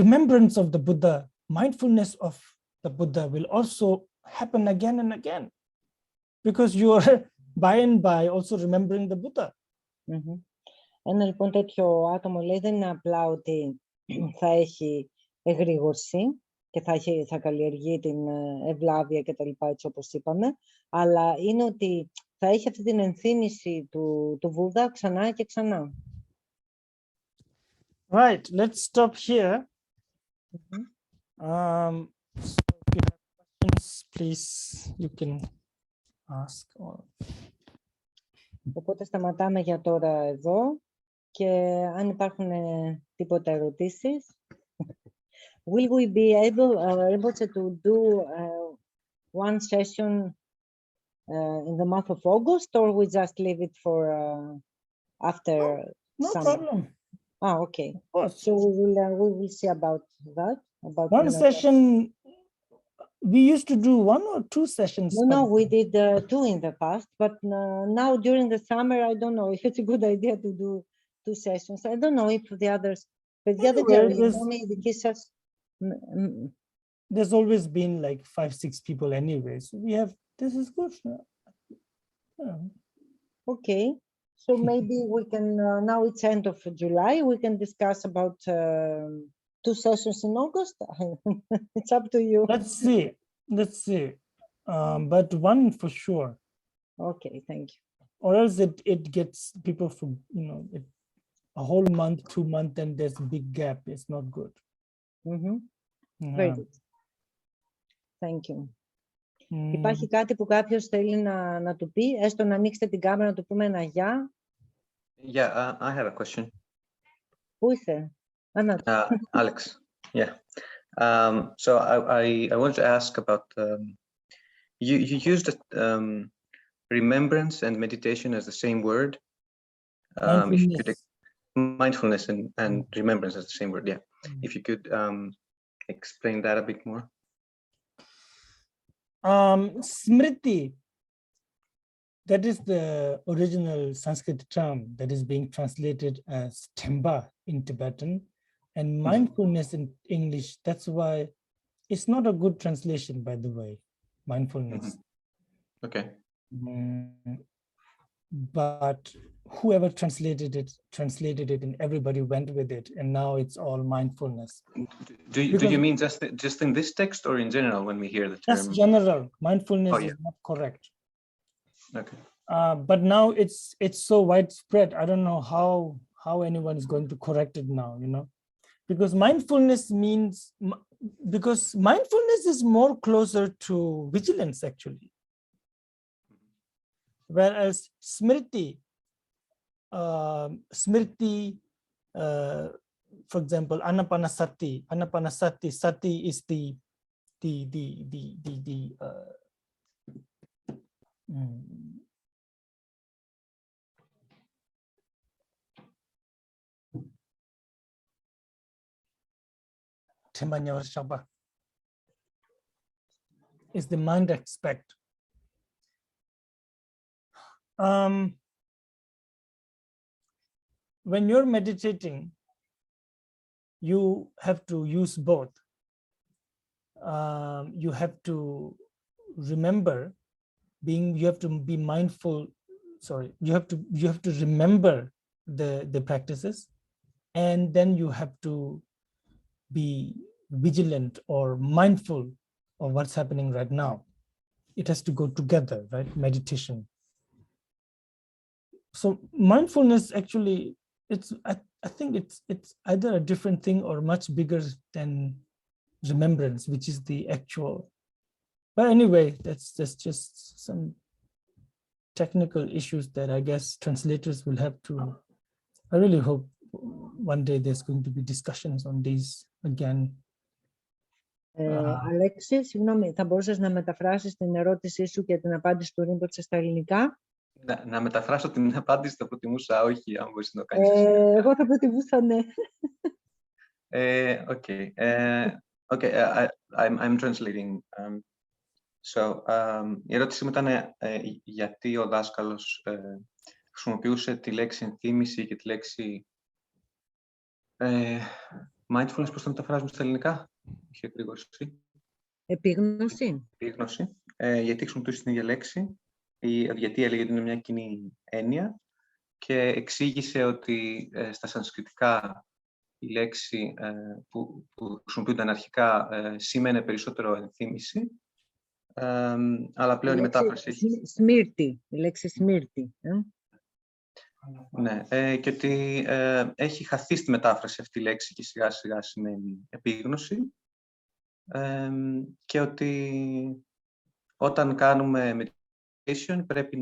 remembrance of the Buddha, mindfulness of the Buddha will also happen again and again, because you are by and by also remembering the Buddha. Ένα λοιπόν τέτοιο άτομο λέει δεν είναι απλά ότι θα έχει εγρήγορση και θα καλλιεργεί την ευλάβεια και τα λοιπά, έτσι όπως είπαμε, αλλά είναι ότι θα έχει αυτή την ενθύμηση του Βούδα ξανά και ξανά. Right, let's stop here. So if you have questions, please, you can ask. Οπότε σταματάμε για τώρα εδώ και αν υπάρχουν τίποτα ερωτήσεις. Will we be able to do one session in the month of August, or we just leave it for after No summer? problem. Okay. Of course. So we will see about that. About one session. We used to do 1 or 2 sessions. No, we did 2 in the past, but now during the summer, I don't know if it's a good idea to do 2 sessions. I don't know if the others. There's always been like 5-6 people anyway, so we have. This is good. Yeah. Okay, so maybe we can. Now it's end of July. We can discuss about 2 sessions in August. It's up to you. Let's see. But 1 for sure. Okay, thank you. Or else it gets people from a whole month, 2 months, and there's a big gap. It's not good. Very good. Thank you. Υπάρχει κάτι που κάποιος θέλει να του πει, έστω να ανοίξετε την κάμερα να του πούμε ένα γεια. Yeah, I have a question. Πού είσαι? Alex. Yeah. So I wanted to ask about you used remembrance and meditation as the same word. Mindfulness and remembrance as the same word. Yeah. If you could explain that a bit more. Smriti, that is the original Sanskrit term that is being translated as Temba in Tibetan, and mindfulness in English. That's why it's not a good translation, by the way, mindfulness. Okay. But whoever translated it and everybody went with it, and now it's all mindfulness. Do you mean just in this text or in general when we hear the term? That's general. Mindfulness is not correct. Okay. But now it's so widespread. I don't know how anyone is going to correct it now, because mindfulness is more closer to vigilance actually. Whereas smriti for example, anapanasati. Anapanasati, sati is the is the mind aspect. When you're meditating, you have to use both. You have to remember you have to be mindful. Sorry, you have to remember the practices, and then you have to be vigilant or mindful of what's happening right now. It has to go together, right? Meditation. So mindfulness actually, I think it's either a different thing or much bigger than remembrance, which is the actual. But anyway, that's just some technical issues that I guess translators will have to. I really hope one day there's going to be discussions on these again. Αλέξη, συγγνώμη, θα μπορούσες να μεταφράσεις την ερώτησή σου και την απάντηση του Ρίμποτσε στα ελληνικά? Να μεταφράσω την απάντηση, θα προτιμούσα όχι, αν μπορείς να το κάνεις. Εγώ θα προτιμούσα ναι. Okay. I'm translating. So, η ερώτηση μου ήταν γιατί ο δάσκαλος χρησιμοποιούσε τη λέξη ενθύμηση και τη λέξη mindfulness, πώς το μεταφράζουμε στα ελληνικά? Είχε γρήγορση. Επίγνωση. Επίγνωση. Γιατί χρησιμοποιούσε την ίδια λέξη, γιατί έλεγε ότι είναι μια κοινή έννοια και εξήγησε ότι στα σανσκριτικά η λέξη που χρησιμοποιούνταν αρχικά σήμαινε περισσότερο ενθύμηση, αλλά πλέον η μετάφραση έχει... Σμύρτη, η λέξη σμύρτη. Ναι, και ότι έχει χαθεί στη μετάφραση αυτή η λέξη και σιγά σιγά σημαίνει επίγνωση, και ότι όταν κάνουμε meditation πρέπει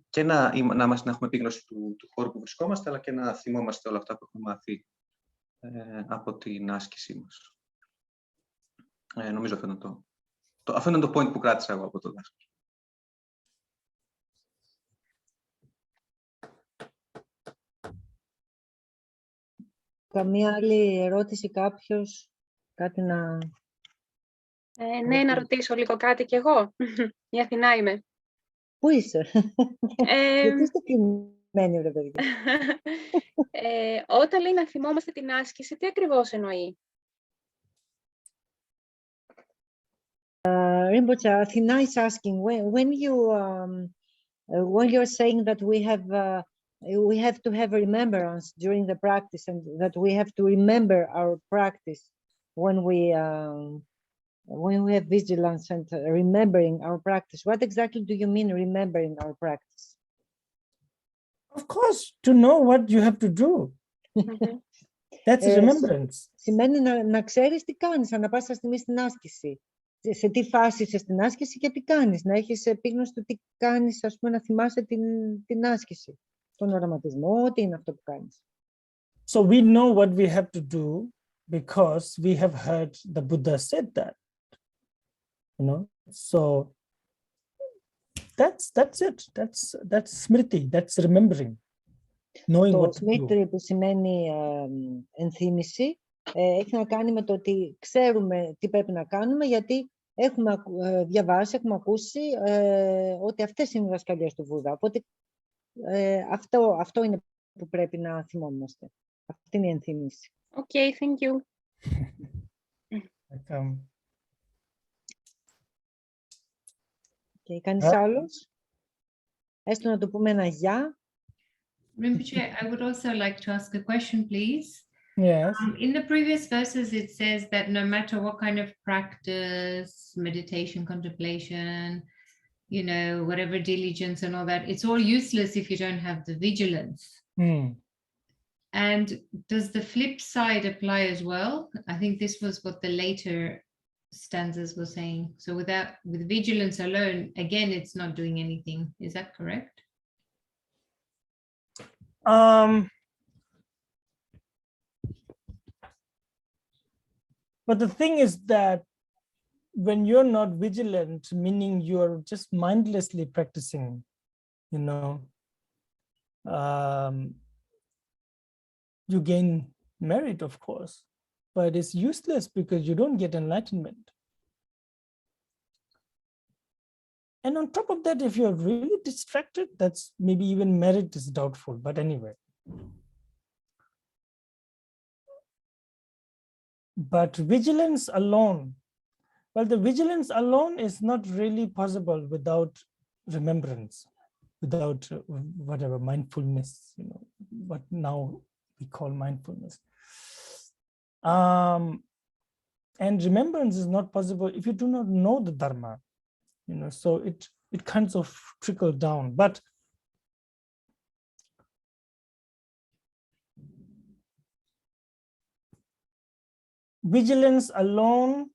και να έχουμε επίγνωση του χώρου που βρισκόμαστε, αλλά και να θυμόμαστε όλα αυτά που έχουμε μάθει από την άσκησή μας. Νομίζω αυτό είναι το point που κράτησα εγώ από το δάσκαλο. Καμία άλλη ερώτηση, κάποιος, κάτι να... Ναι, να ρωτήσω λίγο κάτι κι εγώ. Η Αθηνά είμαι. Πού είσαι? Γιατί είστε κλειμμένοι, ρε παιδί? Όταν λέει να θυμόμαστε την άσκηση, τι ακριβώς εννοεί? Rinpoche, Athena is asking, when you're saying that we have to have remembrance during the practice, and that we have to remember our practice when we have vigilance and remembering our practice, what exactly do you mean remembering our practice? Of course, to know what you have to do. That's remembrance. Σημαίνει να ξέρεις τι κάνεις ανά πάσα στιγμή στην άσκηση. Σε τι φάση είσαι στην άσκηση και τι κάνεις. Να έχεις επίγνωση του τι κάνεις, ας πούμε, να θυμάσαι την άσκηση. Τον οραματισμό, τι είναι αυτό που κάνεις. So we know what we have to do because we have heard the Buddha said that. You know, so that's it. That's smriti. That's remembering. Knowing what to do. Το smriti που σημαίνει ενθύμηση έχει να κάνει με το ότι ξέρουμε τι πρέπει να κάνουμε, γιατί έχουμε διαβάσει, έχουμε ακούσει ότι αυτές είναι οι δασκαλίες του Βούδα. Οπότε αυτό είναι που πρέπει να θυμόμαστε. Αυτή είναι η ενθύμηση. Okay, thank you. Okay, κανείς άλλος? Έστω να το πούμε ένα γεια. Rinpoche, I would also like to ask a question, please. Yes. In the previous verses, it says that no matter what kind of practice, meditation, contemplation, you know, whatever diligence and all that, it's all useless if you don't have the vigilance. And does the flip side apply as well? I think this was what the later stanzas were saying. So with vigilance alone, again, it's not doing anything. Is that correct? But the thing is that when you're not vigilant, meaning you're just mindlessly practicing, you know, you gain merit, of course, but it's useless because you don't get enlightenment. And on top of that, if you're really distracted, that's maybe even merit is doubtful, but anyway. But vigilance alone, well, the vigilance alone is not really possible without remembrance, without whatever mindfulness, you know, what now we call mindfulness. And remembrance is not possible if you do not know the Dharma, you know, so it kinds of trickle down. But vigilance alone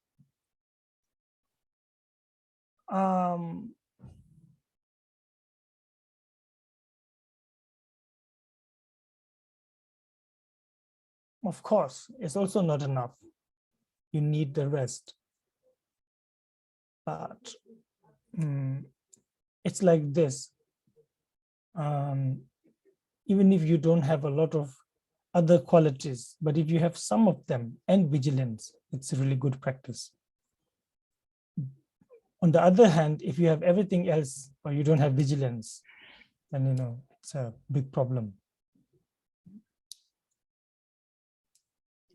of course, is also not enough. You need the rest. But it's like this. Even if you don't have a lot of other qualities, but if you have some of them and vigilance, it's a really good practice. On the other hand, if you have everything else, or you don't have vigilance, then, you know, it's a big problem.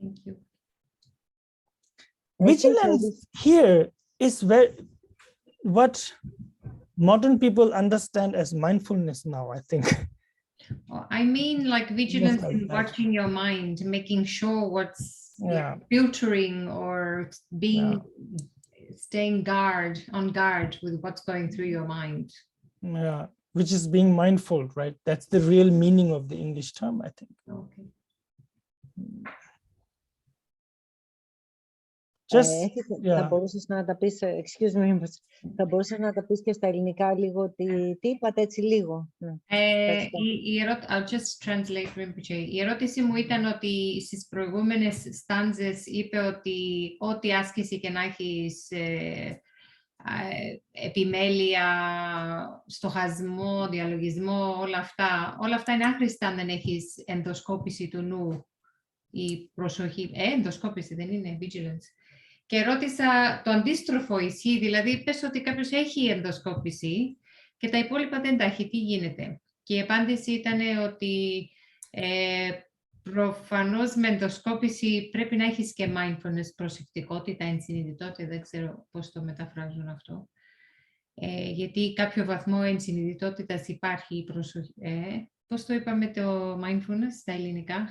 Thank you. Vigilance here is what modern people understand as mindfulness now, I think. Well, I mean, like vigilance in watching your mind, making sure what's filtering or being staying on guard with what's going through your mind. Yeah, which is being mindful, right? That's the real meaning of the English term, I think. Okay. Θα μπορούσες να τα πεις, excuse me, θα μπορούσες να τα πεις και στα ελληνικά λίγο, τι είπατε έτσι λίγο. I'll just translate Rinpoche. Η ερώτηση μου ήταν ότι στις προηγούμενες στάντζες είπε ότι ό,τι άσκηση και να έχεις επιμέλεια, στοχασμό, διαλογισμό, όλα αυτά είναι άχρηστα αν δεν έχεις ενδοσκόπηση του νου. Η προσοχή, ενδοσκόπηση δεν είναι, vigilance. Και ρώτησα το αντίστροφο ισχύει, δηλαδή πες ότι κάποιος έχει ενδοσκόπηση και τα υπόλοιπα δεν τα έχει, τι γίνεται. Και η απάντηση ήταν ότι προφανώς με ενδοσκόπηση πρέπει να έχεις και mindfulness, προσεκτικότητα, ενσυνειδητότητα, δεν ξέρω πώς το μεταφράζουν αυτό. Γιατί κάποιο βαθμό ενσυνειδητότητας υπάρχει προσοχή. Πώς το είπαμε το mindfulness στα ελληνικά?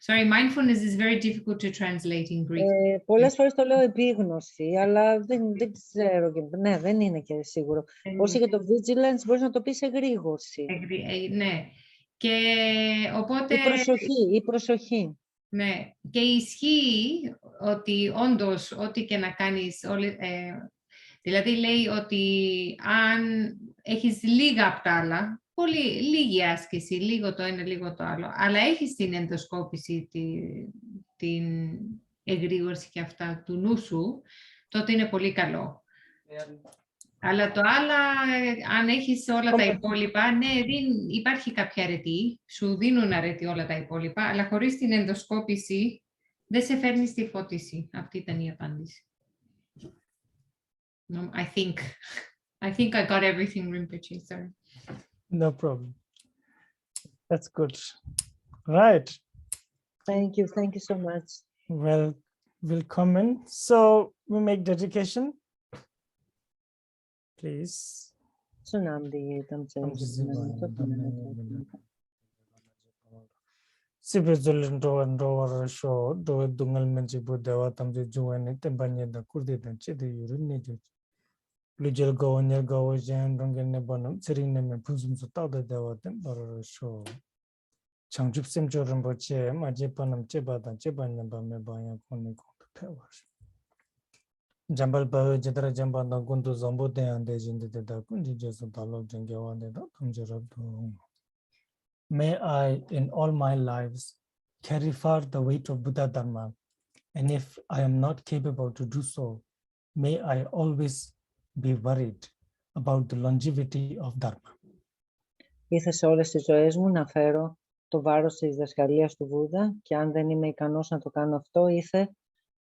Sorry, mindfulness is very difficult to translate in Greek. Πολλές φορές το λέω επίγνωση, αλλά δεν ξέρω. Ναι, δεν είναι και σίγουρο. Όσο για το vigilance, μπορείς να το πεις εγρήγορση. Ναι. Και οπότε... Η προσοχή. Ναι. Και ισχύει ότι όντως, ό,τι και να κάνεις... δηλαδή λέει ότι αν έχεις λίγα απ' τα άλλα, πολύ λίγη άσκηση, λίγο το ένα, λίγο το άλλο, αλλά έχεις την ενδοσκόπηση, την εγρήγορση και αυτά του νου σου, τότε είναι πολύ καλό. Αλλά το άλλα, αν έχεις όλα τα υπόλοιπα, ναι, υπάρχει κάποια αρετή, σου δίνουν αρετή όλα τα υπόλοιπα, αλλά χωρίς την ενδοσκόπηση δεν σε φέρνει στη φώτιση. Αυτή ήταν η απάντηση. I think I got everything, Rinpoche, sorry. No problem. That's good. Right. Thank you so much. Well, willkommen. So we make dedication. Please. Sibrizolento and Rover Show, do it Dungal Menjibu, Devatam, the Juan, Tembanya, the Kurdi, and Chidi, you Lujel go on your go and Rungan Nebonum, Serena, and Pusum Sutada, Devatam, or show. Changjip Sim Joramboche, Majipanam Cheba, and Cheban, Bamebaya, Konik Powers. Jambal Bahu, Jedra Jamban, Guntu Zombote, and they in the Dakundi, just a dollar, Jango, and the Dakum. May I, in all my lives, carry far the weight of Buddha Dharma And if I am not capable to do so, may I always be worried about the longevity of Dharma. Ήθε σε όλες τις ζωές μου να φέρω το βάρος της διδασκαλίας του Βούδα και αν δεν είμαι ικανός να το κάνω αυτό, ήθε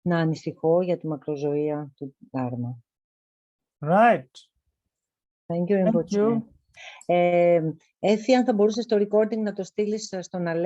να ανησυχώ για τη μακροζωία του Δάρμα. Right. Thank you, Thank you. Rinpoche. Έφη, αν θα μπορούσες το recording να το στείλεις στον Αλέξη.